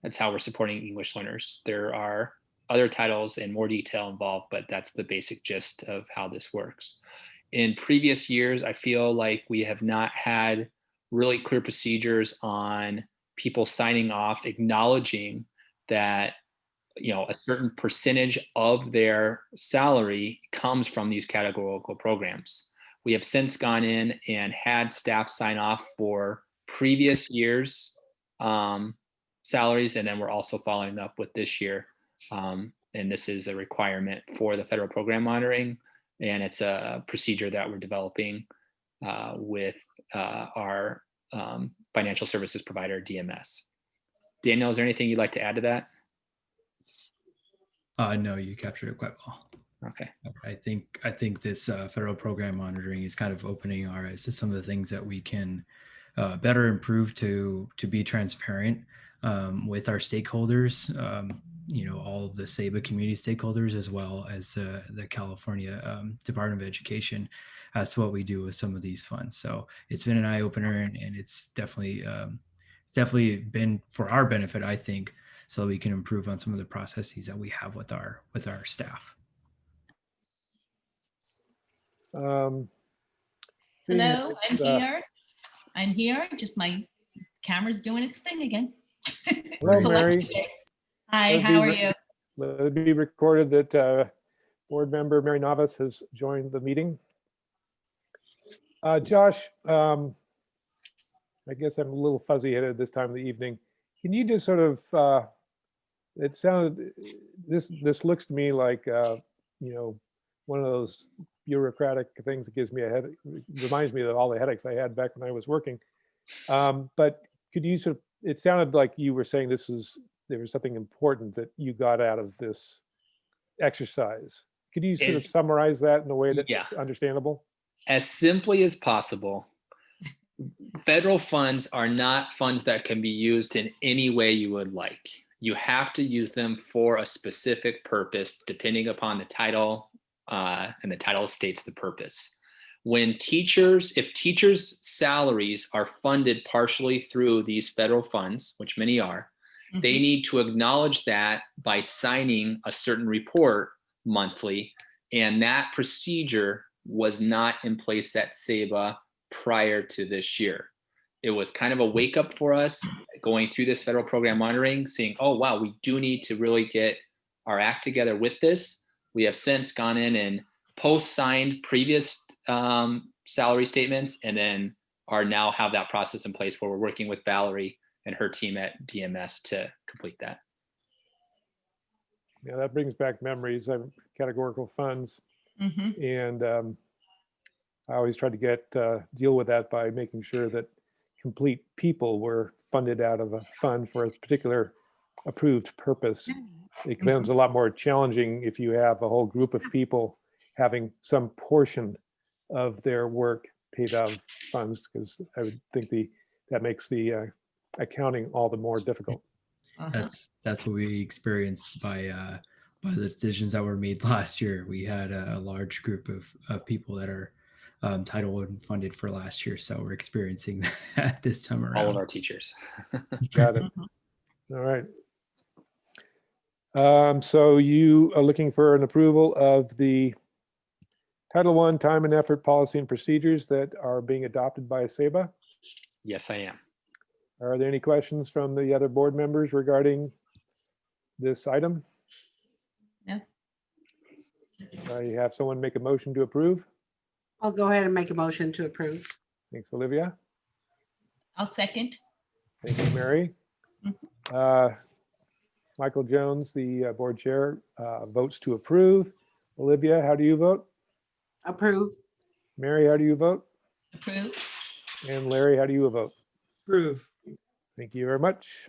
that's how we're supporting English learners. There are other titles and more detail involved, but that's the basic gist of how this works. In previous years, I feel like we have not had really clear procedures on people signing off, acknowledging that, you know, a certain percentage of their salary comes from these categorical programs. We have since gone in and had staff sign off for previous years' salaries, and then we're also following up with this year. And this is a requirement for the federal program monitoring, and it's a procedure that we're developing with our financial services provider, DMS. Daniel, is there anything you'd like to add to that? No, you captured it quite well. Okay. I think this federal program monitoring is kind of opening our eyes to some of the things that we can better improve to be transparent with our stakeholders. You know, all of the SABA community stakeholders, as well as the California Department of Education, as to what we do with some of these funds. So it's been an eye opener, and it's definitely been for our benefit, I think, so that we can improve on some of the processes that we have with our staff. Seeing Hello, I'm that, here. I'm here. Just my camera's doing its thing again. Hello, It's a lucky Mary. day. Hi, Let it how be are re- you? Let it be recorded that Board Member Mary Navas has joined the meeting. Josh, I guess I'm a little fuzzy-headed this time of the evening. Can you just sort of, it sounded, this looks to me like, you know, one of those bureaucratic things that gives me a headache, reminds me of all the headaches I had back when I was working. But could you sort of, it sounded like you were saying there was something important that you got out of this exercise. Could you sort of It's- summarize that in a way that's Yeah. understandable? As simply as possible, federal funds are not funds that can be used in any way you would like. You have to use them for a specific purpose, depending upon the title, and the title states the purpose. If teachers' salaries are funded partially through these federal funds, which many are, they Mhm. need to acknowledge that by signing a certain report monthly, and that procedure was not in place at SABA prior to this year. It was kind of a wake up for us going through this federal program monitoring, seeing, oh, wow, we do need to really get our act together with this. We have since gone in and post-signed previous salary statements, and then are now have that process in place where we're working with Valerie and her team at DMS to complete that. Yeah, that brings back memories of categorical funds. Mhm. And I always try to deal with that by making sure that complete people were funded out of a fund for a particular approved purpose. It becomes a lot more challenging if you have a whole group of people having some portion of their work paid out of funds, because I would think that makes the accounting all the more difficult. Uh-huh. That's what we experienced by by the decisions that were made last year. We had a large group of people that are Title I funded for last year, so we're experiencing that this time around. All of our teachers. Got it. All right. So you are looking for an approval of the Title I time and effort policy and procedures that are being adopted by SEBA. Yes, I am. Are there any questions from the other board members regarding this item? No. You have someone make a motion to approve. I'll go ahead and make a motion to approve. Thanks, Olivia. I'll second. Thank you, Mary. Michael Jones, the board chair, votes to approve. Olivia, how do you vote? Approve. Mary, how do you vote? Approve. And Larry, how do you vote? Approve. Thank you very much.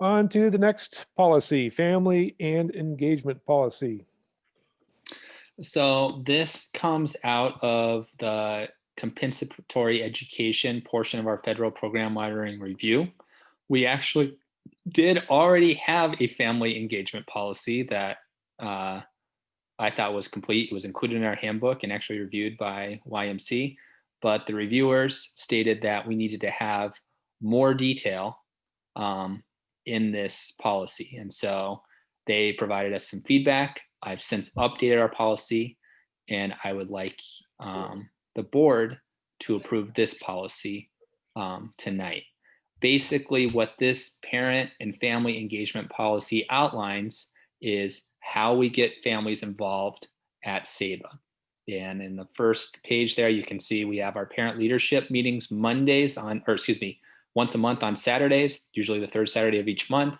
On to the next policy, family and engagement policy. So this comes out of the compensatory education portion of our federal program monitoring review. We actually did already have a family engagement policy that I thought was complete. It was included in our handbook and actually reviewed by YMC, but the reviewers stated that we needed to have more detail in this policy. And so they provided us some feedback. I've since updated our policy, and I would like the board to approve this policy tonight. Basically, what this parent and family engagement policy outlines is how we get families involved at SEBA. And in the first page there, you can see we have our parent leadership meetings once a month on Saturdays, usually the third Saturday of each month.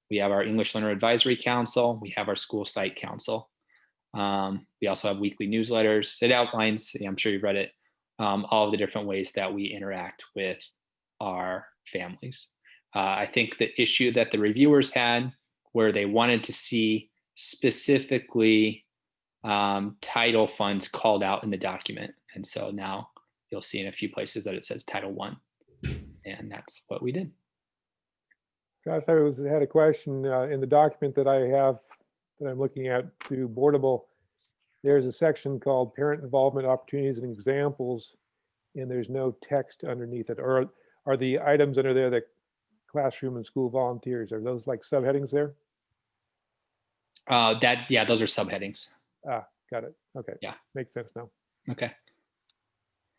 We have our English Learner Advisory Council. We have our School Site Council. We also have weekly newsletters. It outlines, I'm sure you've read it, all of the different ways that we interact with our families. I think the issue that the reviewers had, where they wanted to see specifically title funds called out in the document. And so now you'll see in a few places that it says Title I, and that's what we did. Josh, I had a question in the document that I have that I'm looking at through Boardable. There's a section called Parent Involvement Opportunities and Examples, and there's no text underneath it. Or are the items under there the classroom and school volunteers? Are those like subheadings there? Yeah, those are subheadings. Got it. Okay. Yeah. Makes sense now. Okay.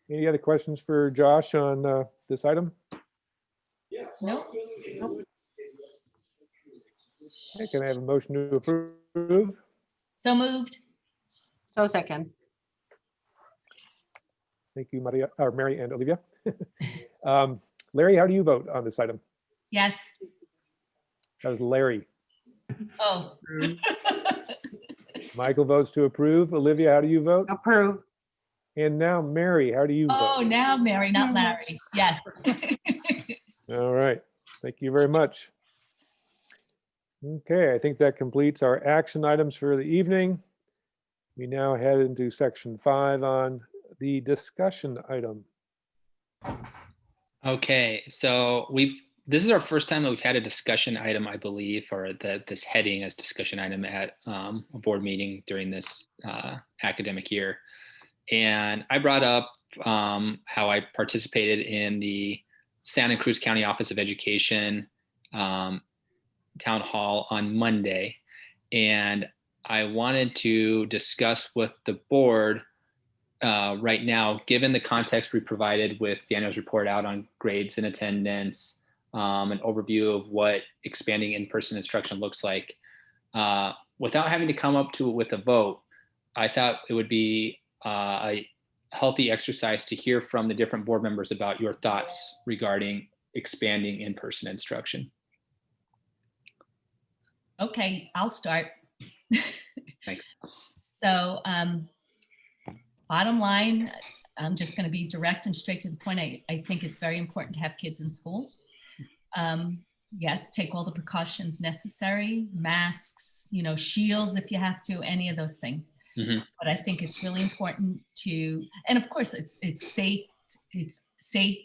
Any other questions for Josh on this item? No. Okay, can I have a motion to approve? So moved. So second. Thank you, Mary and Olivia. Larry, how do you vote on this item? Yes. That was Larry. Oh. Michael votes to approve. Olivia, how do you vote? Approve. And now Mary, how do you Oh, vote? now Mary, not Larry. Yes. All right, thank you very much. Okay, I think that completes our action items for the evening. We now head into section 5 on the discussion item. Okay, so this is our first time that we've had a discussion item, I believe, or this heading as discussion item at a board meeting during this academic year. And I brought up how I participated in the Santa Cruz County Office of Education town hall on Monday. And I wanted to discuss with the board right now, given the context we provided with Daniel's report out on grades and attendance, an overview of what expanding in-person instruction looks like, without having to come up with a vote, I thought it would be a healthy exercise to hear from the different board members about your thoughts regarding expanding in-person instruction. Okay, I'll start. Thanks. So bottom line, I'm just going to be direct and straight to the point. I think it's very important to have kids in school. Yes, take all the precautions necessary, masks, shields if you have to, any of those things. Mm-hmm. But I think it's really important to, and of course it's safe it's safe,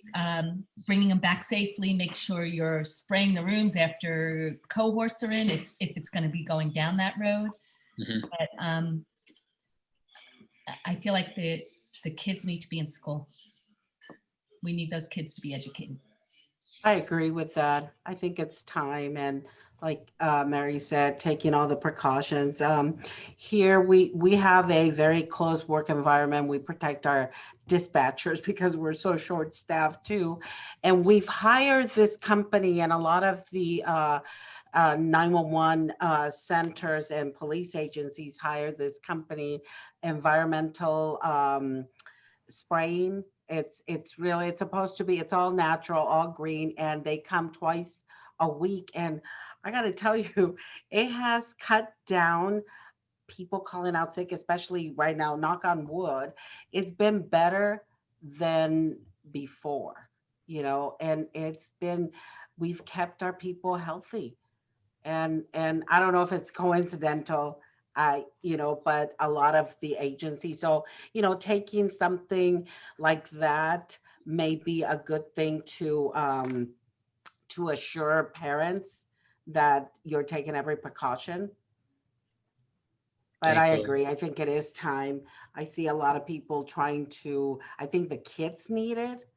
bringing them back safely, make sure you're spraying the rooms after cohorts are in, if it's going to be going down that road. Mhm. But I feel like the kids need to be in school. We need those kids to be educated. I agree with that. I think it's time, and like Mary said, taking all the precautions. Here we have a very close work environment. We protect our dispatchers because we're so short-staffed too, and we've hired this company, and a lot of the 911 centers and police agencies hire this company, environmental spraying. It's really, it's supposed to be, it's all natural, all green, and they come twice a week. And I got to tell you, it has cut down people calling out sick, especially right now, knock on wood. It's been better than before, you know, and we've kept our people healthy. And I don't know if it's coincidental, but a lot of the agencies. So, taking something like that may be a good thing to assure parents that you're taking every precaution. But I Thankfully. agree. I think it is time. I see a lot of people I think the kids need it.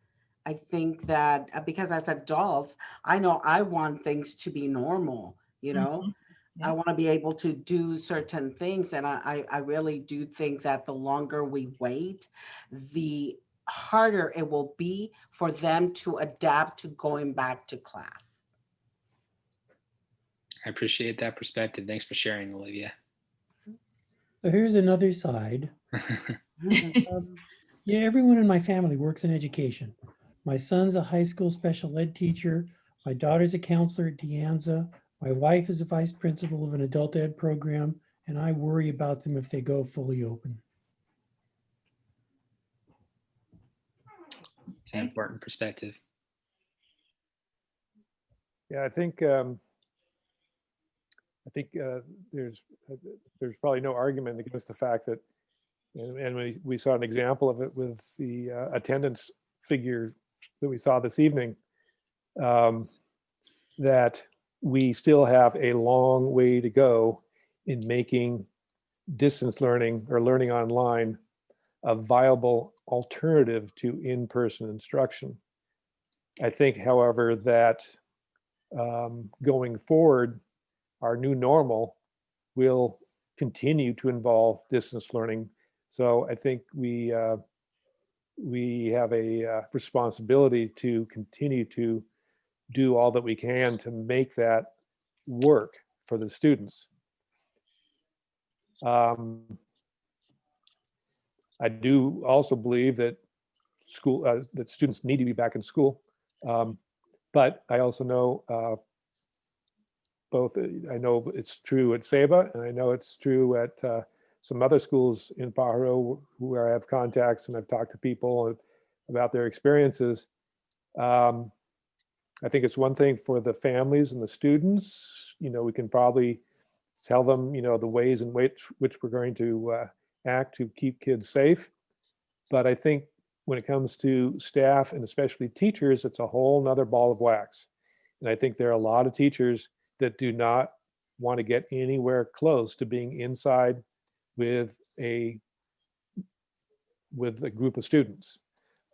I think that because as adults, I know I want things to be normal, Mhm. I Yeah. want to be able to do certain things. And I really do think that the longer we wait, the harder it will be for them to adapt to going back to class. I appreciate that perspective. Thanks for sharing, Olivia. So here's another side. Yeah, everyone in my family works in education. My son's a high school special ed teacher. My daughter's a counselor at De Anza. My wife is a vice principal of an adult ed program, and I worry about them if they go fully open. It's an important perspective. Yeah, I think there's probably no argument against the fact that, and we saw an example of it with the attendance figure that we saw this evening, that we still have a long way to go in making distance learning or learning online a viable alternative to in-person instruction. I think, however, that going forward, our new normal will continue to involve distance learning. So I think we have a responsibility to continue to do all that we can to make that work for the students. I do also believe that that students need to be back in school, but I also know I know it's true at Ceiba, and I know it's true at some other schools in Pajaro where I have contacts and I've talked to people about their experiences. I think it's one thing for the families and the students. We can probably tell them, the ways in which we're going to act to keep kids safe. But I think when it comes to staff and especially teachers, it's a whole nother ball of wax. And I think there are a lot of teachers that do not want to get anywhere close to being inside with a group of students.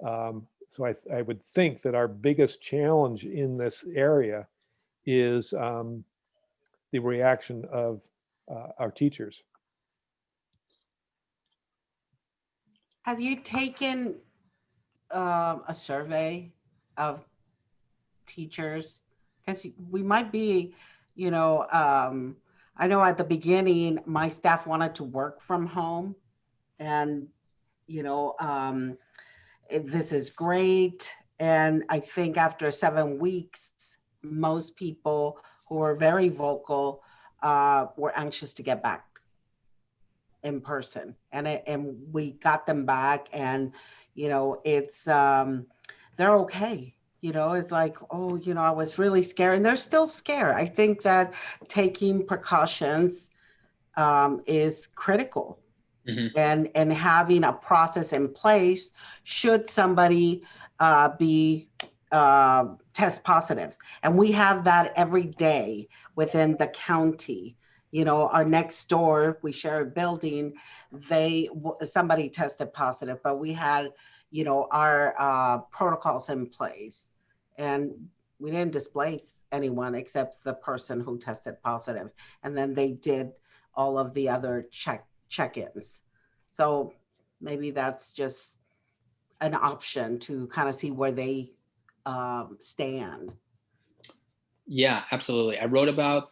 So I would think that our biggest challenge in this area is the reaction of our teachers. Have you taken a survey of teachers? Because we might be, I know at the beginning, my staff wanted to work from home, and, this is great. And I think after 7 weeks, most people who were very vocal were anxious to get back in person, and we got them back, and it's they're okay. It's like, oh, I was really scared, and they're still scared. I think that taking precautions is critical, Mhm. and having a process in place should somebody be test positive. And we have that every day within the county. You know, our next door, we share a building, somebody tested positive, but we had, you know, our protocols in place, and we didn't displace anyone except the person who tested positive. And then they did all of the other check-ins. So maybe that's just an option to kind of see where they stand. Yeah, absolutely. I wrote about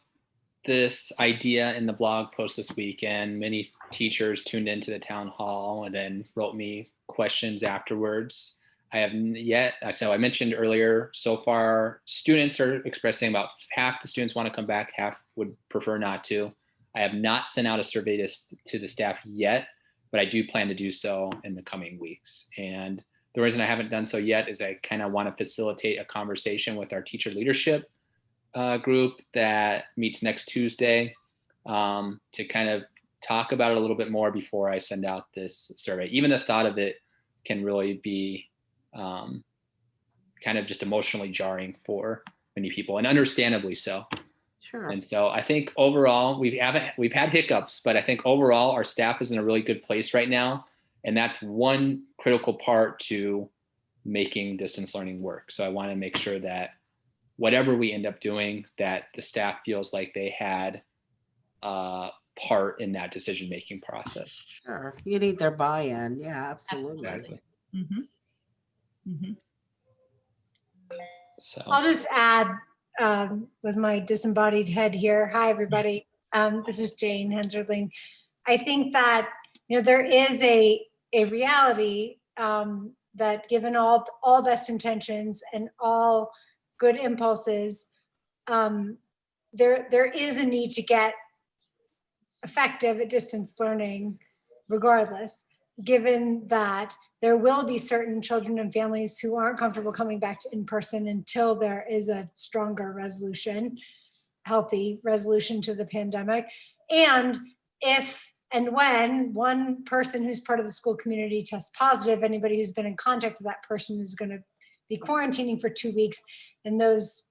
this idea in the blog post this week, and many teachers tuned into the town hall and then wrote me questions afterwards. I haven't yet, so I mentioned earlier, so far students are expressing about half the students want to come back, half would prefer not to. I have not sent out a survey to the staff yet, but I do plan to do so in the coming weeks. And the reason I haven't done so yet is I kind of want to facilitate a conversation with our teacher leadership group that meets next Tuesday to kind of talk about it a little bit more before I send out this survey. Even the thought of it can really be kind of just emotionally jarring for many people, and understandably so. Sure. And so I think overall we've had hiccups, but I think overall our staff is in a really good place right now, and that's one critical part to making distance learning work. So I want to make sure that whatever we end up doing, that the staff feels like they had a part in that decision-making process. Sure. You need their buy-in. Yeah, absolutely. Exactly. Mhm. Mhm. So I'll just add with my disembodied head here. Hi, everybody. This is Jane Henserling. I think that, you know, there is a reality that given all best intentions and all good impulses, there is a need to get effective at distance learning regardless, given that there will be certain children and families who aren't comfortable coming back to in person until there is a stronger resolution, healthy resolution to the pandemic. And if and when one person who's part of the school community tests positive, anybody who's been in contact with that person is going to be quarantining for 2 weeks, and those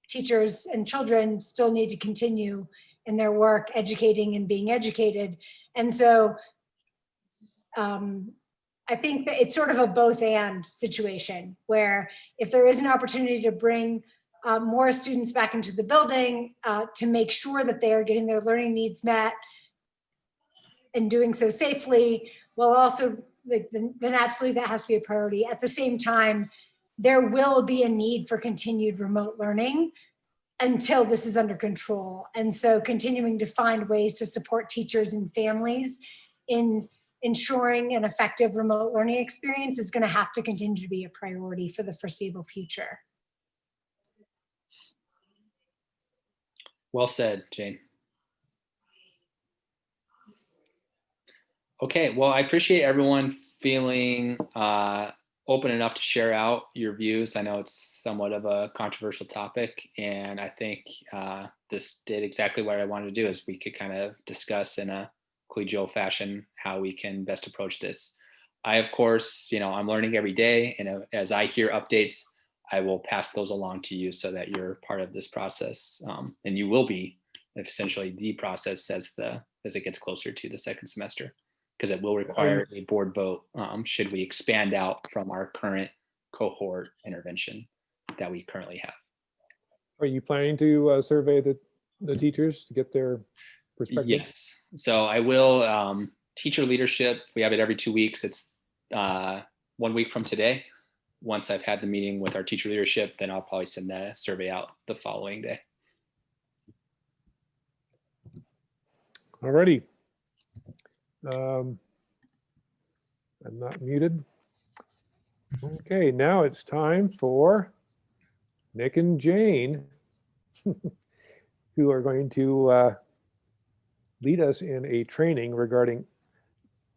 teachers and children still need to continue in their work, educating and being educated. And so I think that it's sort of a both and situation, where if there is an opportunity to bring more students back into the building to make sure that they are getting their learning needs met and doing so safely, well, also then absolutely that has to be a priority. At the same time, there will be a need for continued remote learning until this is under control. And so continuing to find ways to support teachers and families in ensuring an effective remote learning experience is going to have to continue to be a priority for the foreseeable future. well said, Jane. Okay, well, I appreciate everyone feeling open enough to share out your views. I know it's somewhat of a controversial topic, and I think this did exactly what I wanted to do, is we could kind of discuss in a collegial fashion how we can best approach this. I, of course, you know, I'm learning every day, and as I hear updates, I will pass those along to you so that you're part of this process, and you will be essentially the process as it gets closer to the second semester, because it will require a board vote should we expand out from our current cohort intervention that we currently have. Are you planning to survey the teachers to get their perspective? Yes, so I will. Teacher leadership, we have it every 2 weeks. It's 1 week from today. Once I've had the meeting with our teacher leadership, then I'll probably send the survey out the following day. Alrighty. I'm not muted. Okay, now it's time for Nick and Jane, who are going to lead us in a training regarding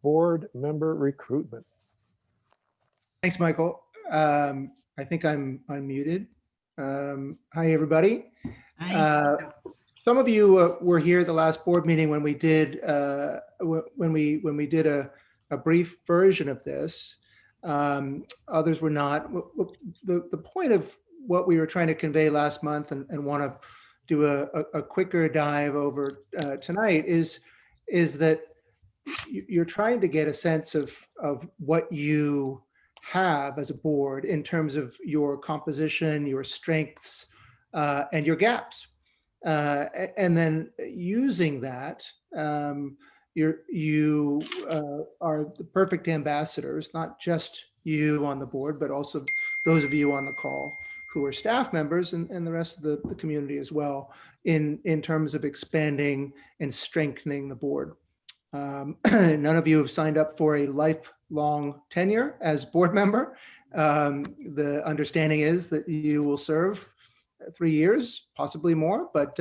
board member recruitment. Thanks, Michael. I think I'm unmuted. Hi, everybody. some of you were here at the last board meeting when we did when we did a brief version of this. Others were not. The point of what we were trying to convey last month and want to do a quicker dive over tonight is that you're trying to get a sense of what you have as a board in terms of your composition, your strengths, and your gaps. And then using that, you are the perfect ambassadors, not just you on the board, but also those of you on the call who are staff members and the rest of the community as well in terms of expanding and strengthening the board. None of you have signed up for a lifelong tenure as board member. The understanding is that you will serve 3 years, possibly more, but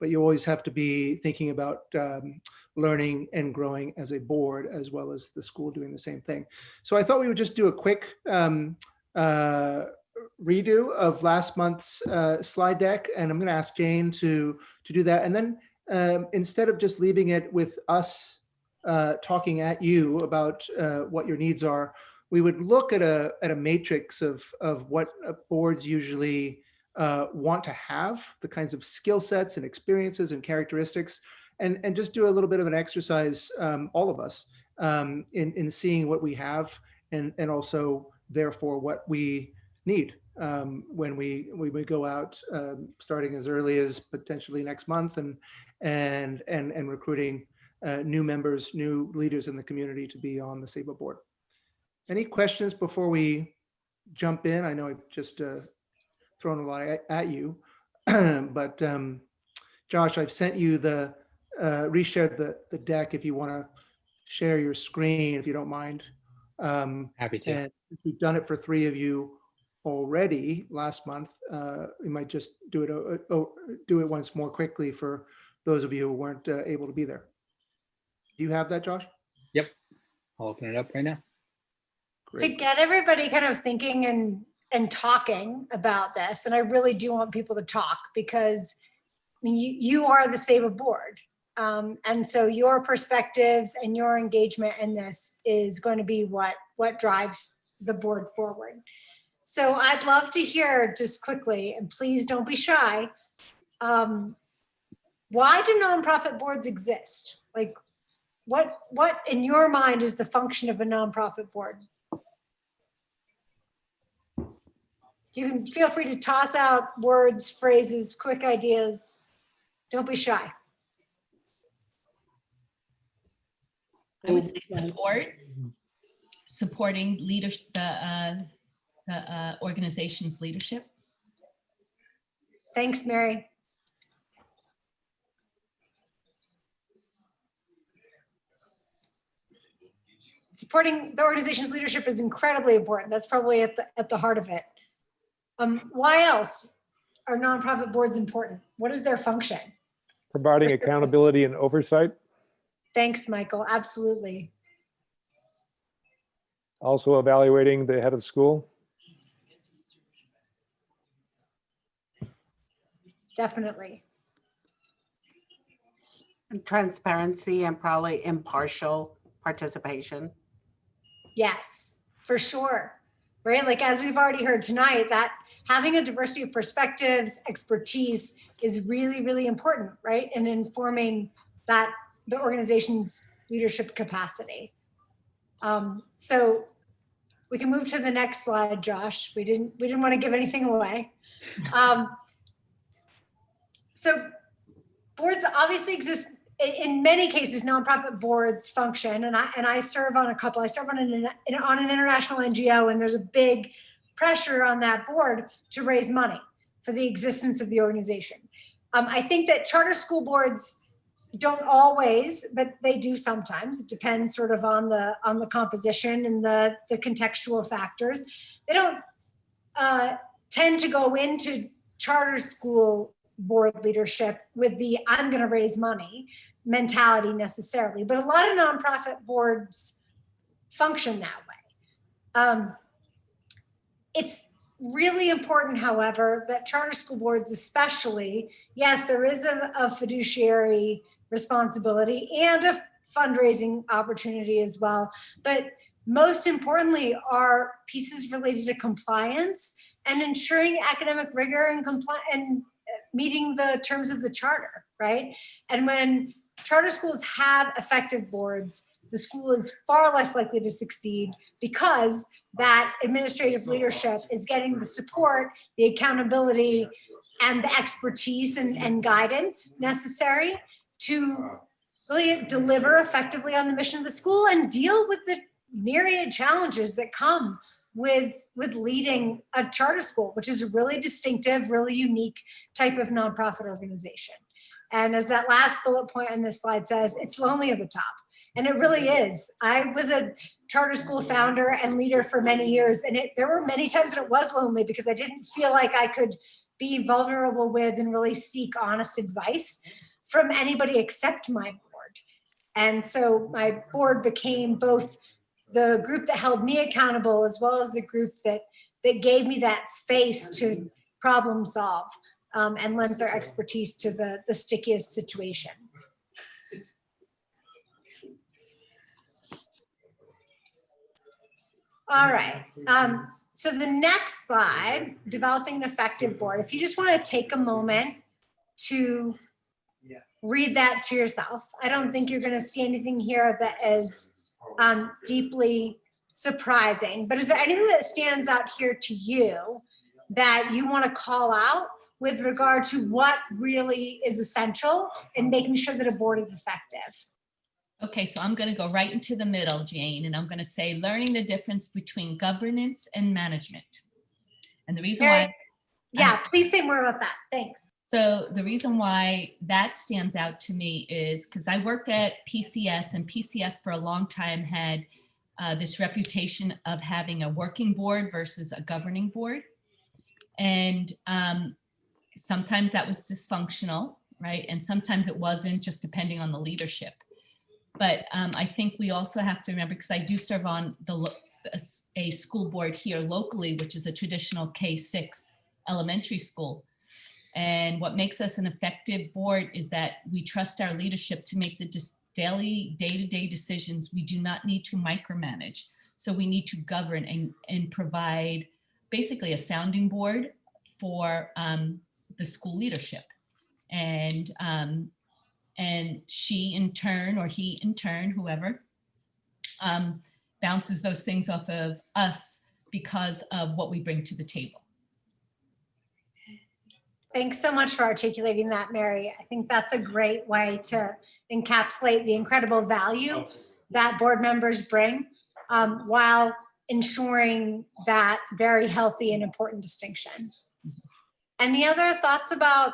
you always have to be thinking about learning and growing as a board, as well as the school doing the same thing. So I thought we would just do a quick redo of last month's slide deck, and I'm going to ask Jane to do that. And then instead of just leaving it with us talking at you about what your needs are, we would look at a matrix of what boards usually want to have, the kinds of skill sets and experiences and characteristics, and just do a little bit of an exercise, all of us, in seeing what we have and also therefore what we need when we go out, starting as early as potentially next month and recruiting new members, new leaders in the community to be on the SABA board. Any questions before we jump in? I know I've just thrown a lot at you, but Josh, I've sent you reshared the deck if you want to share your screen, if you don't mind. Happy to. And if we've done it for 3 of you already last month, we might just do it once more quickly for those of you who weren't able to be there. Do you have that, Josh? Yep. I'll open it up right now. To Great. get everybody kind of thinking and talking about this, and I really do want people to talk because I mean, you are the SABA board. And so your perspectives and your engagement in this is going to be what drives the board forward. So I'd love to hear just quickly, and please don't be shy, why do nonprofit boards exist? Like what in your mind is the function of a nonprofit board? You can feel free to toss out words, phrases, quick ideas. Don't be shy. I would say supporting leadership, the organization's leadership. Thanks, Mary. Supporting the organization's leadership is incredibly important. That's probably at the heart of it. Why else are nonprofit boards important? What is their function? Providing accountability and oversight. Thanks, Michael. Absolutely. Also evaluating the head of school. Definitely. And transparency and probably impartial participation. Yes, for sure. Right? Like as we've already heard tonight, that having a diversity of perspectives, expertise is really, really important, right? And informing that the organization's leadership capacity. So we can move to the next slide, Josh. We didn't want to give anything away. So boards obviously exist. In many cases, nonprofit boards function, and I serve on a couple. I serve on an international NGO, and there's a big pressure on that board to raise money for the existence of the organization. I think that charter school boards don't always, but they do sometimes. It depends sort of on the composition and the contextual factors. They don't tend to go into charter school board leadership with the I'm going to raise money mentality necessarily, but a lot of nonprofit boards function that way. It's really important, however, that charter school boards especially, yes, there is a fiduciary responsibility and a fundraising opportunity as well. But most importantly are pieces related to compliance and ensuring academic rigor and meeting the terms of the charter, right? And when charter schools have effective boards, the school is far less likely to succeed because that administrative leadership is getting the support, the accountability, and the expertise and guidance necessary to really deliver effectively on the mission of the school and deal with the myriad challenges that come with leading a charter school, which is a really distinctive, really unique type of nonprofit organization. And as that last bullet point on this slide says, it's lonely at the top. And it really is. I was a charter school founder and leader for many years, and there were many times that it was lonely because I didn't feel like I could be vulnerable with and really seek honest advice from anybody except my board. And so my board became both the group that held me accountable as well as the group that gave me that space to problem solve and lent their expertise to the stickiest situations. All right, so the next slide, developing an effective board. If you just want to take a moment to read that to yourself. I don't think you're going to see anything here that is deeply surprising, but is there anything that stands out here to you that you want to call out with regard to what really is essential in making sure that a board is effective? Okay, so I'm going to go right into the middle, Jane, and I'm going to say learning the difference between governance and management. And the reason why... Yeah, please say more about that. Thanks. So the reason why that stands out to me is because I worked at PCS, and PCS for a long time had this reputation of having a working board versus a governing board. And sometimes that was dysfunctional, right? And sometimes it wasn't, just depending on the leadership. But I think we also have to remember, because I do serve on a school board here locally, which is a traditional K-6 elementary school. And what makes us an effective board is that we trust our leadership to make the daily, day-to-day decisions. We do not need to micromanage. So we need to govern and provide basically a sounding board for the school leadership. And she in turn, or he in turn, whoever, bounces those things off of us because of what we bring to the table. Thanks so much for articulating that, Mary. I think that's a great way to encapsulate the incredible value that board members bring while ensuring that very healthy and important distinction. Any other thoughts about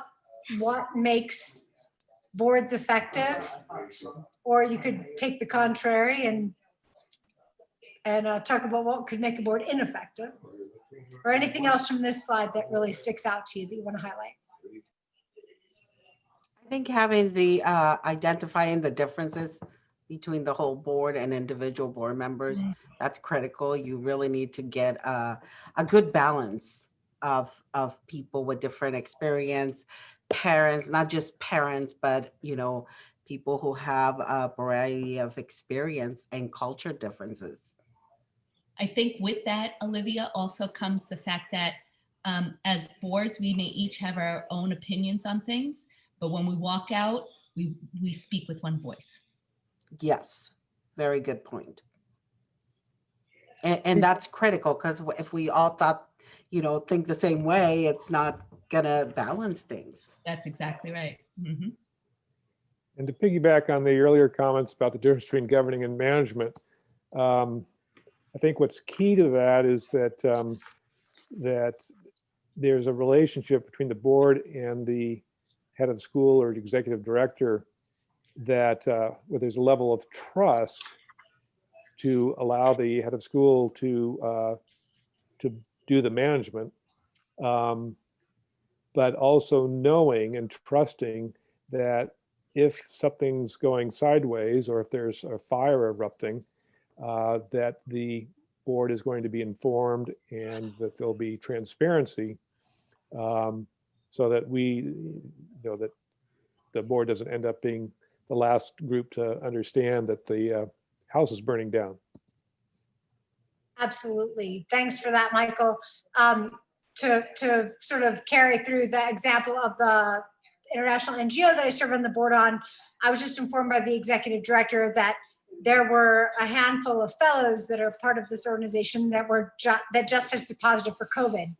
what makes boards effective? Or you could take the contrary and talk about what could make a board ineffective, or anything else from this slide that really sticks out to you that you want to highlight. I think having the identifying the differences between the whole board and individual board members, that's critical. You really need to get a good balance of people with different experience, parents, not just parents, but people who have a variety of experience and culture differences. I think with that, Olivia, also comes the fact that as boards, we may each have our own opinions on things, but when we walk out, we speak with one voice. Yes, very good point. And that's critical, because if we all think the same way, it's not gonna balance things. That's exactly right. Mm-hmm. And to piggyback on the earlier comments about the difference between governing and management, I think what's key to that is that that there's a relationship between the board and the head of school or the executive director that where there's a level of trust to allow the head of school to do the management, but also knowing and trusting that if something's going sideways or if there's a fire erupting, that the board is going to be informed and that there'll be transparency, so that that the board doesn't end up being the last group to understand that the house is burning down. Absolutely. Thanks for that, Michael. To sort of carry through the example of the international NGO that I serve on the board on, I was just informed by the executive director that there were a handful of fellows that are part of this organization that just tested positive for COVID.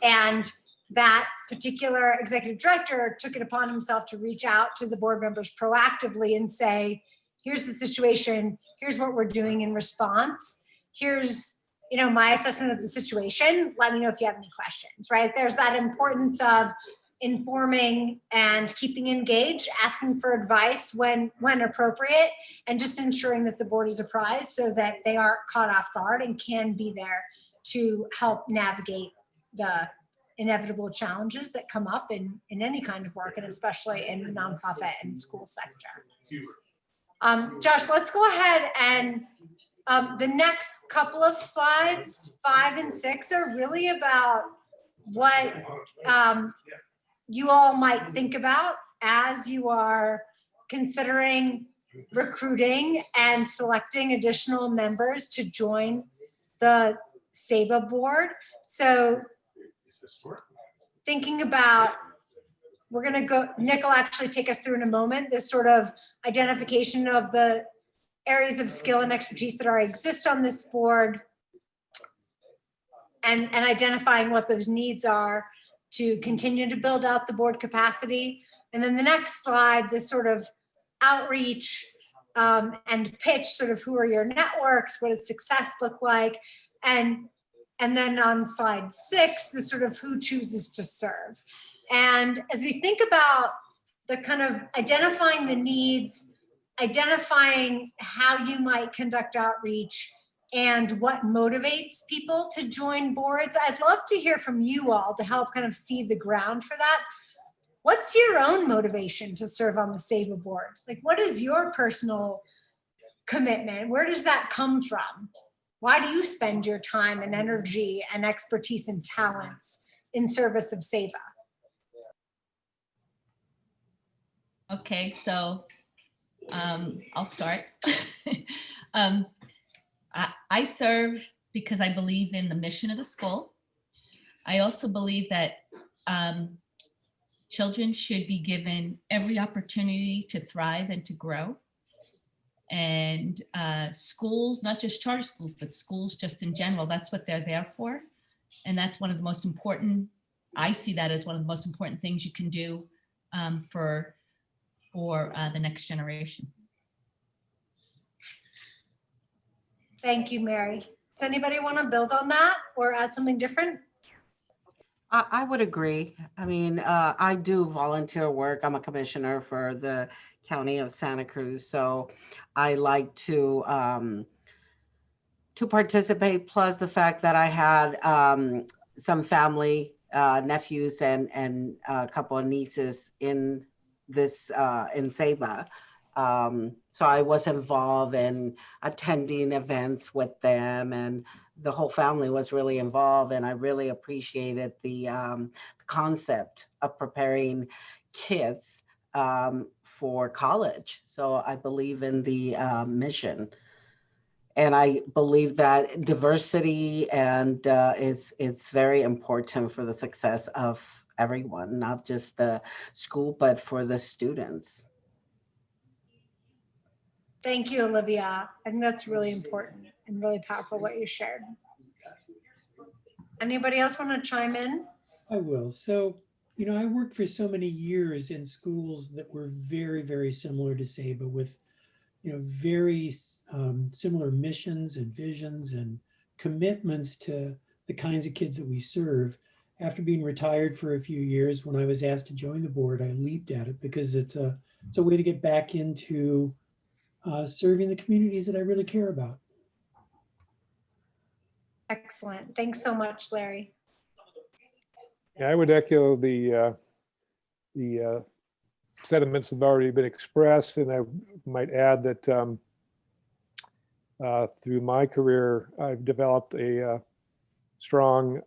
And that particular executive director took it upon himself to reach out to the board members proactively and say, here's the situation, here's what we're doing in response, here's my assessment of the situation, let me know if you have any questions, right? There's that importance of informing and keeping engaged, asking for advice when appropriate, and just ensuring that the board is apprised so that they aren't caught off guard and can be there to help navigate the inevitable challenges that come up in any kind of work, and especially in the nonprofit and school sector. Josh, let's go ahead and the next couple of slides, 5 and 6, are really about what you all might think about as you are considering recruiting and selecting additional members to join the SABA board. So thinking about, we're going to go, Nick will actually take us through in a moment, this sort of identification of the areas of skill and expertise that already exist on this board, and identifying what those needs are to continue to build out the board capacity. And then the next slide, this sort of outreach and pitch, sort of who are your networks, what does success look like? And then on slide 6, the sort of who chooses to serve. And as we think about the kind of identifying the needs, identifying how you might conduct outreach, and what motivates people to join boards, I'd love to hear from you all to help kind of seed the ground for that. What's your own motivation to serve on the SABA board? Like, what is your personal commitment? Where does that come from? Why do you spend your time and energy and expertise and talents in service of SABA? Okay, so I'll start. I serve because I believe in the mission of the school. I also believe that children should be given every opportunity to thrive and to grow. And schools, not just charter schools, but schools just in general, that's what they're there for. And that's one of the most important, I see that as one of the most important things you can do for the next generation. Thank you, Mary. Does anybody want to build on that or add something different? I would agree. I mean, I do volunteer work. I'm a commissioner for the County of Santa Cruz, so I like to participate. Plus the fact that I had some family, nephews, and a couple of nieces in this in SABA. So I was involved in attending events with them, and the whole family was really involved, and I really appreciated the concept of preparing kids for college. So I believe in the mission, and I believe that diversity and it's very important for the success of everyone, not just the school, but for the students. Thank you, Olivia. I think that's really important and really powerful what you shared. Anybody else want to chime in? I will. So, I worked for so many years in schools that were very, very similar to SABA, with, very similar missions and visions and commitments to the kinds of kids that we serve. After being retired for a few years, when I was asked to join the board, I leaped at it because it's a way to get back into serving the communities that I really care about. Excellent. Thanks so much, Larry. Yeah, I would echo the sentiments that have already been expressed, and I might add that through my career, I've developed a strong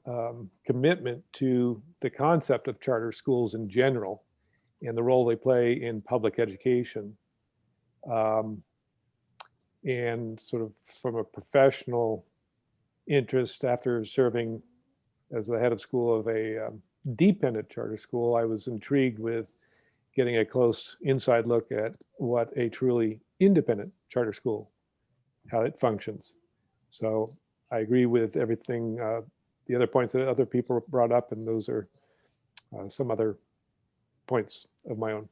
commitment to the concept of charter schools in general and the role they play in public education. And sort of from a professional interest, after serving as the head of school of a dependent charter school, I was intrigued with getting a close inside look at what a truly independent charter school, how it functions. So I agree with everything, the other points that other people brought up, and those are some other points of my own.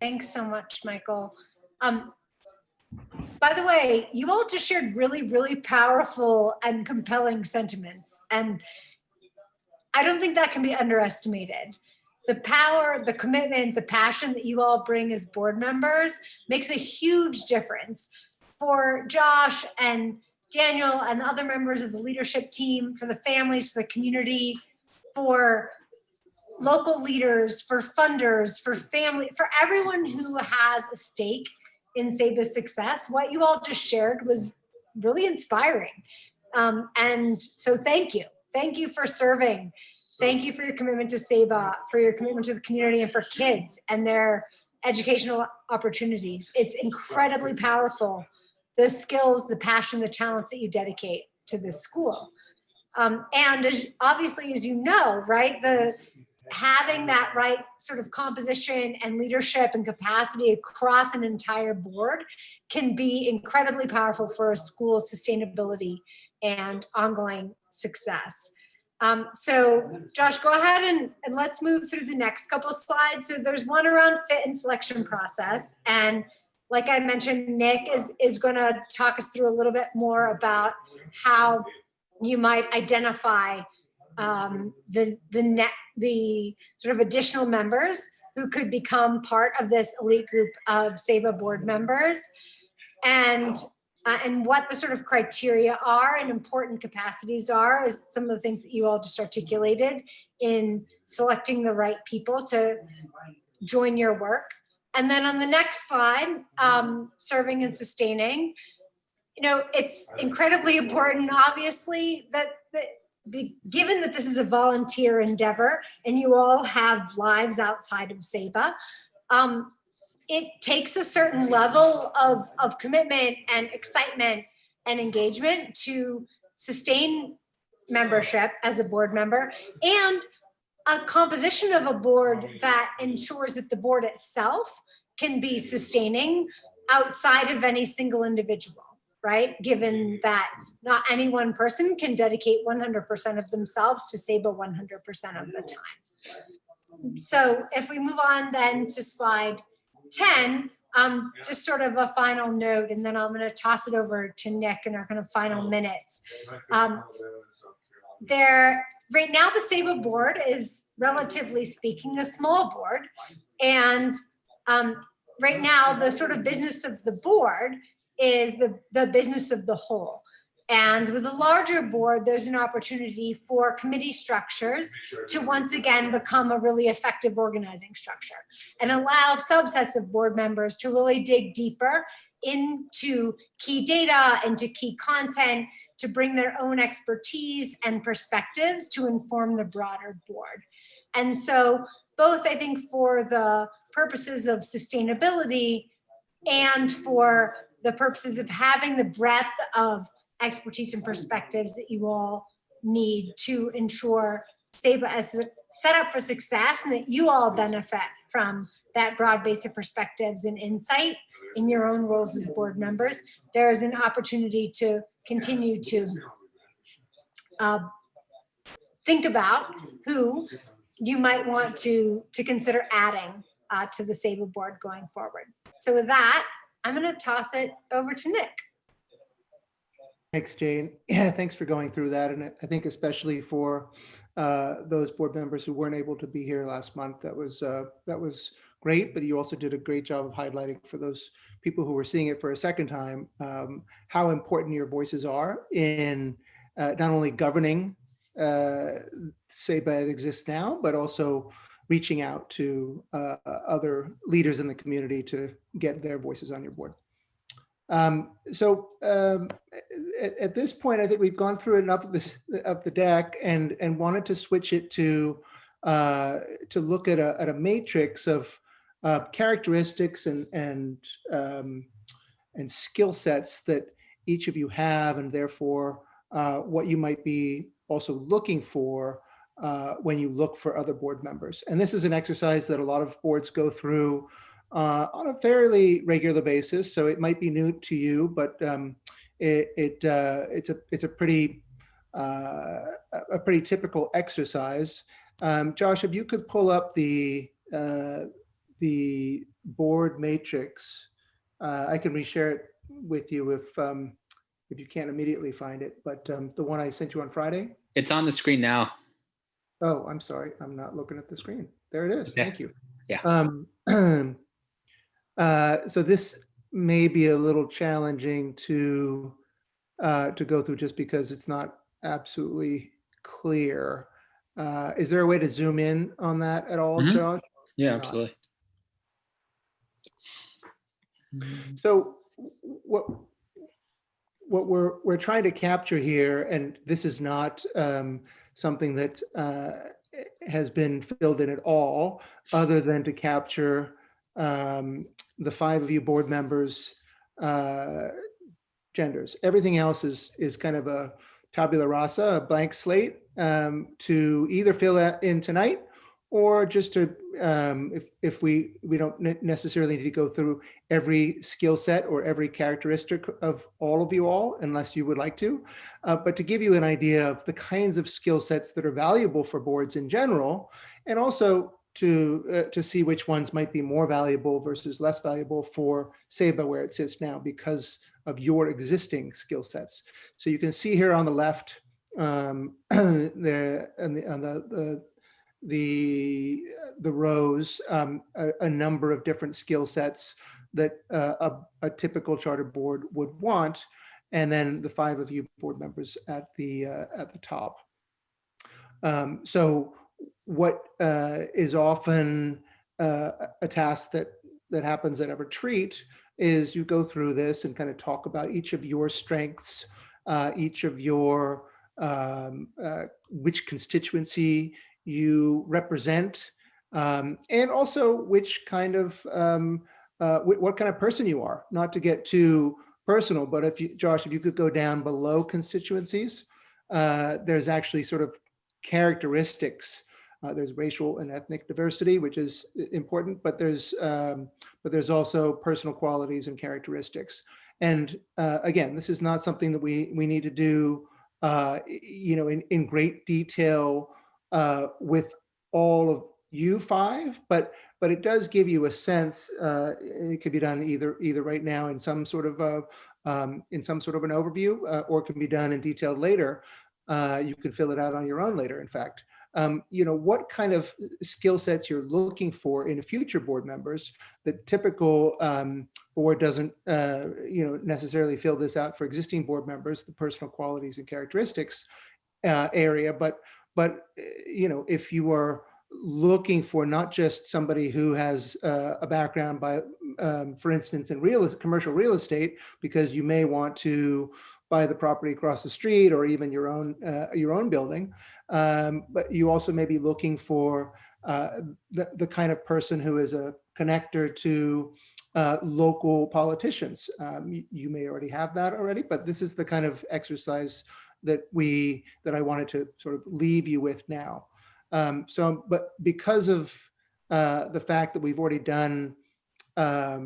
Thanks so much, Michael. By the way, you all just shared really, really powerful and compelling sentiments. And I don't think that can be underestimated. The power, the commitment, the passion that you all bring as board members makes a huge difference for Josh and Daniel and other members of the leadership team, for the families, for the community, for local leaders, for funders, for family, for everyone who has a stake in SEBA's success. What you all just shared was really inspiring. And so thank you. Thank you for serving. Thank you for your commitment to SEBA, for your commitment to the community and for kids and their educational opportunities. It's incredibly powerful, the skills, the passion, the talents that you dedicate to this school. And obviously, as you know, right, having that right sort of composition and leadership and capacity across an entire board can be incredibly powerful for a school's sustainability and ongoing success. So Josh, go ahead and let's move through the next couple of slides. So there's one around fit and selection process. And like I mentioned, Nick is going to talk us through a little bit more about how you might identify the sort of additional members who could become part of this elite group of SEBA board members, and what the sort of criteria are and important capacities are, is some of the things that you all just articulated in selecting the right people to join your work. And then on the next slide, serving and sustaining, it's incredibly important, obviously, that given that this is a volunteer endeavor and you all have lives outside of SEBA, it takes a certain level of commitment and excitement and engagement to sustain membership as a board member, and a composition of a board that ensures that the board itself can be sustaining outside of any single individual. Right? Given that not any one person can dedicate 100% of themselves to SEBA 100% of the time. So if we move on then to slide 10, just sort of a final note, and then I'm going to toss it over to Nick in our kind of final minutes. Right now, the SEBA board is, relatively speaking, a small board. And right now, the sort of business of the board is the business of the whole. And with a larger board, there's an opportunity for committee structures to once again become a really effective organizing structure and allow subsets of board members to really dig deeper into key data, into key content, to bring their own expertise and perspectives to inform the broader board. And so both, I think, for the purposes of sustainability and for the purposes of having the breadth of expertise and perspectives that you all need to ensure SEBA is set up for success, and that you all benefit from that broad base of perspectives and insight in your own roles as board members. There is an opportunity to continue to think about who you might want to consider adding to the SEBA board going forward. So with that, I'm going to toss it over to Nick. Thanks, Jane. Yeah, thanks for going through that. And I think especially for those board members who weren't able to be here last month, that was great. But you also did a great job of highlighting for those people who were seeing it for a second time, how important your voices are in not only governing SEBA that exists now, but also reaching out to other leaders in the community to get their voices on your board. At this point, I think we've gone through enough of this of the deck and wanted to switch it to look at a matrix of characteristics and skill sets that each of you have, and therefore what you might be also looking for when you look for other board members. And this is an exercise that a lot of boards go through on a fairly regular basis. So it might be new to you, but it's a pretty typical exercise. Josh, if you could pull up the board matrix, I can reshare it with you if you can't immediately find it. But the one I sent you on Friday. It's on the screen now. Oh, I'm sorry. I'm not looking at the screen. There it is. Okay. Thank you. Yeah. So this may be a little challenging to go through just because it's not absolutely clear. Is there a way to zoom in on that at all, Mhm. Josh? Yeah, Not. absolutely. So what we're trying to capture here, and this is not something that has been filled in at all, other than to capture the 5 of you board members' genders. Everything else is kind of a tabula rasa, a blank slate, to either fill that in tonight, or just to, if we don't necessarily need to go through every skill set or every characteristic of all of you all, unless you would like to, but to give you an idea of the kinds of skill sets that are valuable for boards in general, and also to see which ones might be more valuable versus less valuable for SABA where it sits now because of your existing skill sets. So you can see here on the left, there on the rows, a number of different skill sets that a typical charter board would want, and then the 5 of you board members at the top. So what is often a task that happens at a retreat is you go through this and kind of talk about each of your strengths, each of your which constituency you represent, and also which kind of what kind of person you are. Not to get too personal, but if you, Josh, if you could go down below constituencies, there's actually sort of characteristics. There's racial and ethnic diversity, which is important, but there's also personal qualities and characteristics. And again, this is not something that we need to do, in great detail with all of you 5, but it does give you a sense. It could be done either right now in some sort of an overview, or it can be done in detail later. You can fill it out on your own later, in fact. What kind of skill sets you're looking for in future board members. The typical board doesn't, necessarily fill this out for existing board members, the personal qualities and characteristics area. But if you are looking for not just somebody who has a background by, for instance, in commercial real estate, because you may want to buy the property across the street or even your own building. But you also may be looking for the kind of person who is a connector to local politicians. You may already have that already, but this is the kind of exercise that I wanted to sort of leave you with now. But because of the fact that we've already done a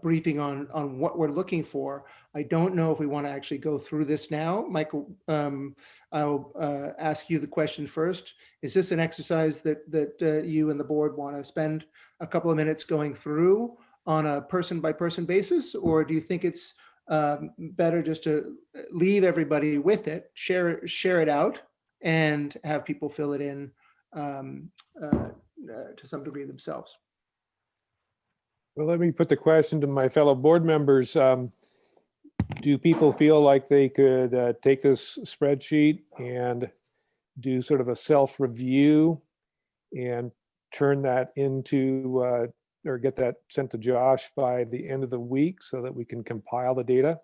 briefing on what we're looking for, I don't know if we want to actually go through this now. Michael, I'll ask you the question first. Is this an exercise that you and the board want to spend a couple of minutes going through on a person by person basis, or do you think it's better just to leave everybody with it, share it out, and have people fill it in to some degree themselves? Well, let me put the question to my fellow board members. Do people feel like they could take this spreadsheet and do sort of a self-review and turn that into or get that sent to Josh by the end of the week so that we can compile the data.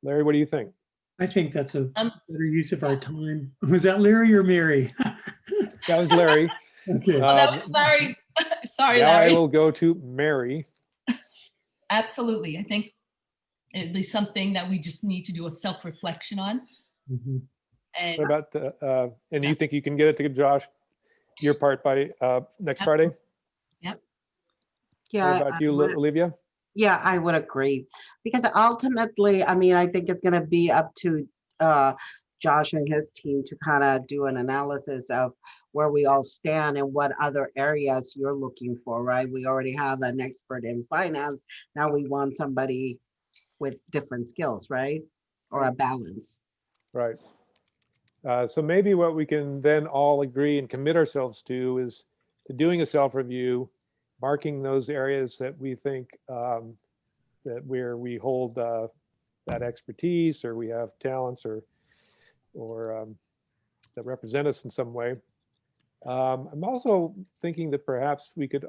Larry, what do you think? I think that's a Um, better use of our time. Was that Larry or Mary? That was Larry. Okay. Oh, that was Larry. Sorry, Now I Larry. will go to Mary. Absolutely. I think it'd be something that we just need to do a self-reflection on. Mhm. And What about, and you think you can get it to Josh, your part by next Friday? What Yeah, about you, Olivia? yeah, I would agree. Because ultimately, I mean, I think it's gonna be up to Josh and his team to kind of do an analysis of where we all stand and what other areas you're looking for, right? We already have an expert in finance. Now we want somebody with different skills, right? Or a balance. Right. So maybe what we can then all agree and commit ourselves to is to doing a self-review, marking those areas that we think that where we hold that expertise, or we have talents, or that represent us in some way. I'm also thinking that perhaps you could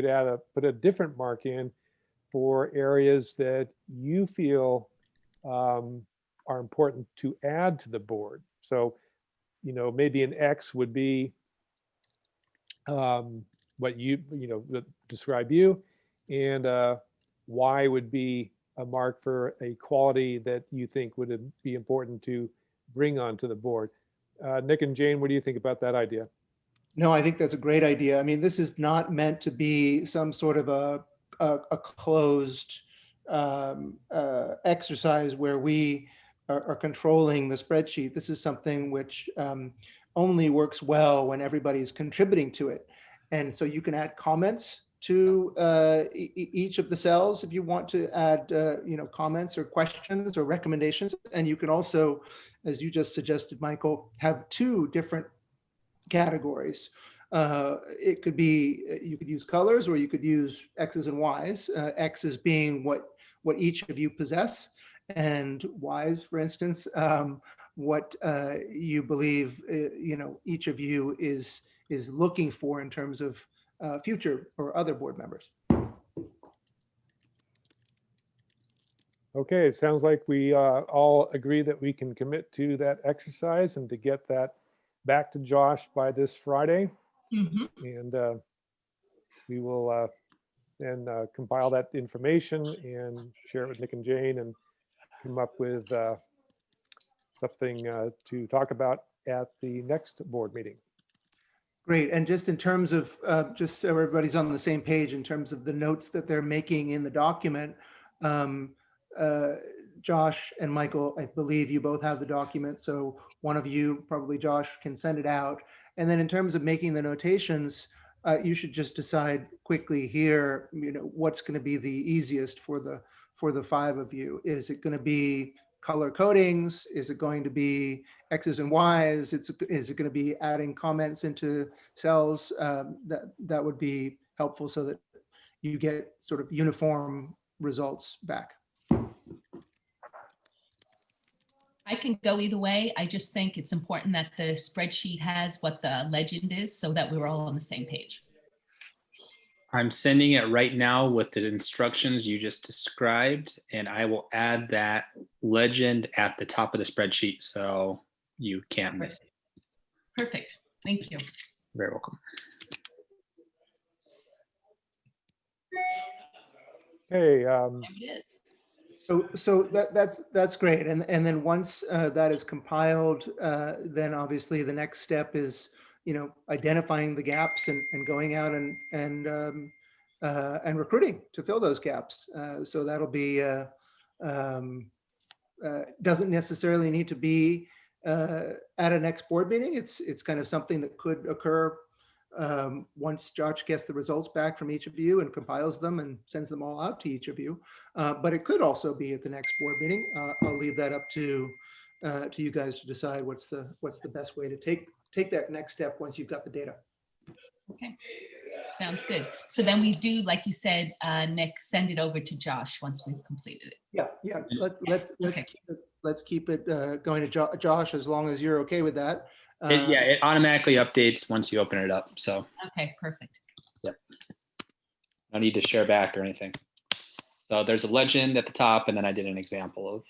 add put a different mark in for areas that you feel are important to add to the board. So, maybe an X would be what describe you, and Y would be a mark for a quality that you think would be important to bring onto the board. Nick and Jane, what do you think about that idea? No, I think that's a great idea. I mean, this is not meant to be some sort of a closed exercise where we are controlling the spreadsheet. This is something which only works well when everybody is contributing to it. And so you can add comments to each of the cells if you want to add comments or questions or recommendations. And you can also, as you just suggested, Michael, have two different categories. It could be, you could use colors, or you could use X's and Y's. X's being what each of you possess, and Y's, for instance, what you believe each of you is looking for in terms of future or other board members. Okay, it sounds like we all agree that we can commit to that exercise and to get that back to Josh by this Friday. Mhm. And we will then compile that information and share it with Nick and Jane and come up with something to talk about at the next board meeting. Great. And just in terms of, just so everybody's on the same page in terms of the notes that they're making in the document, Josh and Michael, I believe you both have the document. So one of you, probably Josh, can send it out. And then in terms of making the notations, you should just decide quickly here, what's going to be the easiest for the five of you. Is it going to be color codings? Is it going to be X's and Y's? Is it going to be adding comments into cells? That would be helpful so that you get sort of uniform results back. I can go either way. I just think it's important that the spreadsheet has what the legend is so that we're all on the same page. I'm sending it right now with the instructions you just described, and I will add that legend at the top of the spreadsheet so you can't miss it. Perfect. Thank you. You're very welcome. Okay, There it is. So that's great. And then once that is compiled, then obviously the next step is, identifying the gaps and going out and recruiting to fill those gaps. So that'll be, doesn't necessarily need to be at a next board meeting. It's kind of something that could occur once Josh gets the results back from each of you and compiles them and sends them all out to each of you. But it could also be at the next board meeting. I'll leave that up to you guys to decide what's the best way to take that next step once you've got the data. Okay. Sounds good. So then we do, like you said, Nick, send it over to Josh once we've completed it. Yeah. Okay. Let's keep it going to Josh as long as you're okay with that. It automatically updates once you open it up. So Okay, perfect. Yep. No need to share back or anything. So there's a legend at the top, and then I did an example of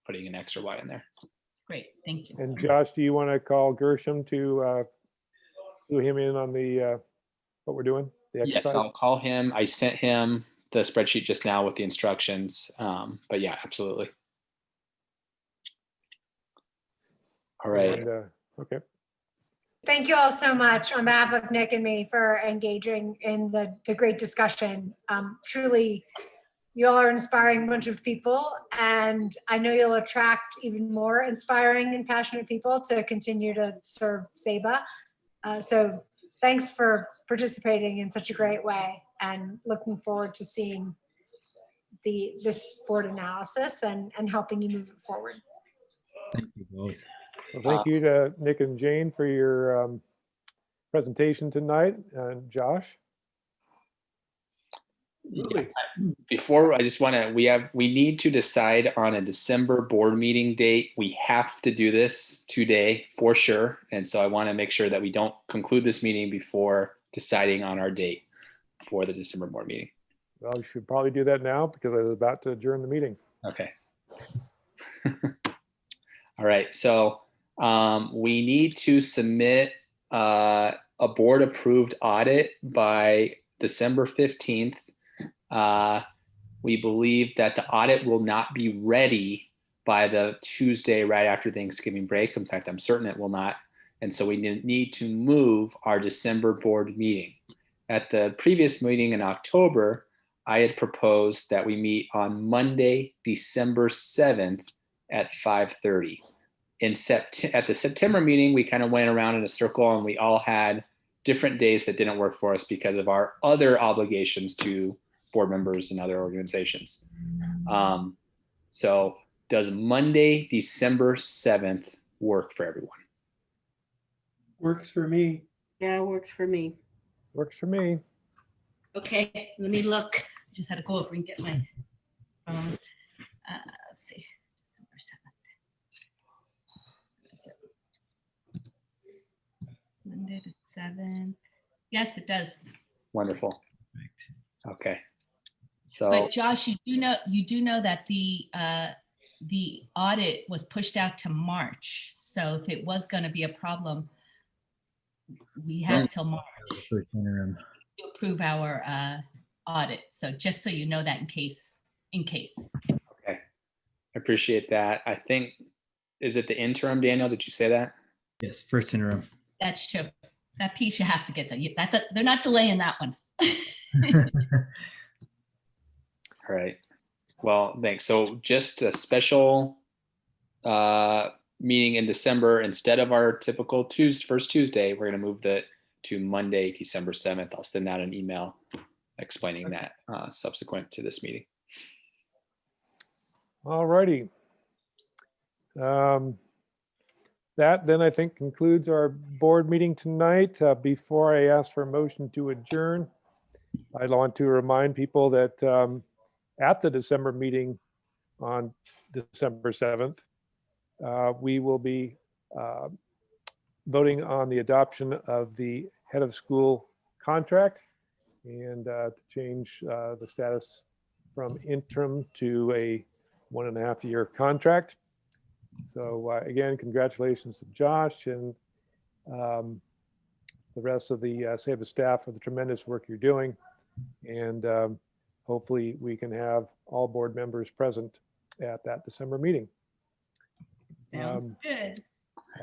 putting an X or Y in there. Great, thank you. And Josh, do you want to call Gershom to clue him in on the what we're doing, the Yes, exercise? I'll call him. I sent him the spreadsheet just now with the instructions. But yeah, absolutely. All right. And, okay. Thank you all so much on behalf of Nick and me for engaging in the great discussion. Truly, you all are an inspiring bunch of people, and I know you'll attract even more inspiring and passionate people to continue to serve SABA. So thanks for participating in such a great way, and looking forward to seeing this board analysis and helping you move it forward. Thank you both. Well, thank you to Nick and Jane for your presentation tonight, and Josh. Absolutely. Before I just want to, we need to decide on a December board meeting date. We have to do this today for sure. And so I want to make sure that we don't conclude this meeting before deciding on our date for the December board meeting. Well, you should probably do that now because I was about to adjourn the meeting. Okay. All right. So we need to submit a board approved audit by December 15th. We believe that the audit will not be ready by the Tuesday right after Thanksgiving break. In fact, I'm certain it will not. And so we need to move our December board meeting. At the previous meeting in October, I had proposed that we meet on Monday, December 7th at 5:30. At the September meeting, we kind of went around in a circle and we all had different days that didn't work for us because of our other obligations to board members and other organizations. So does Monday, December 7th work for everyone? Works for me. Yeah, it works for me. Works for me. Okay, let me look. Just had to go over and get my phone. Let's see, December 7th. Monday the 7th. Yes, it does. Wonderful. Okay. So But Josh, you do know that the audit was pushed out to March. So if it was going to be a problem, we had till March First interim. to approve our audit. So just so you know that in case. okay. I appreciate that. I think, is it the interim, Daniel? Did you say that? Yes, first interim. That's true. That piece you have to get done. They're not delaying that one. All right. Well, thanks. So just a special meeting in December. Instead of our typical first Tuesday, we're going to move that to Monday, December 7th. I'll send out an email explaining that subsequent to this meeting. All righty. That then I think concludes our board meeting tonight. Before I ask for a motion to adjourn, I'd want to remind people that at the December meeting on December 7th, we will be voting on the adoption of the head of school contract and to change the status from interim to a 1.5-year contract. So again, congratulations to Josh and the rest of the SABA staff for the tremendous work you're doing. And hopefully we can have all board members present at that December meeting. Sounds good.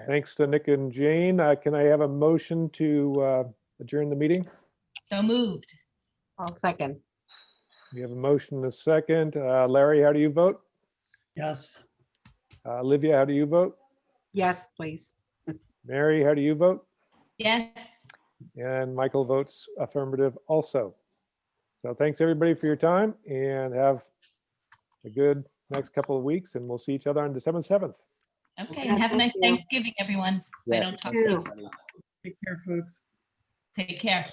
Thanks to Nick and Jane. Can I have a motion to adjourn the meeting? So moved. I'll second. We have a motion and a second. Larry, how do you vote? Yes. Olivia, how do you vote? Yes, please. Mary, how do you vote? Yes. And Michael votes affirmative also. So thanks everybody for your time and have a good next couple of weeks, and we'll see each other on December 7th. Okay, and have a nice Thank you. Thanksgiving, everyone. If I Yes. don't talk to You you. too. Take care, folks. Take care.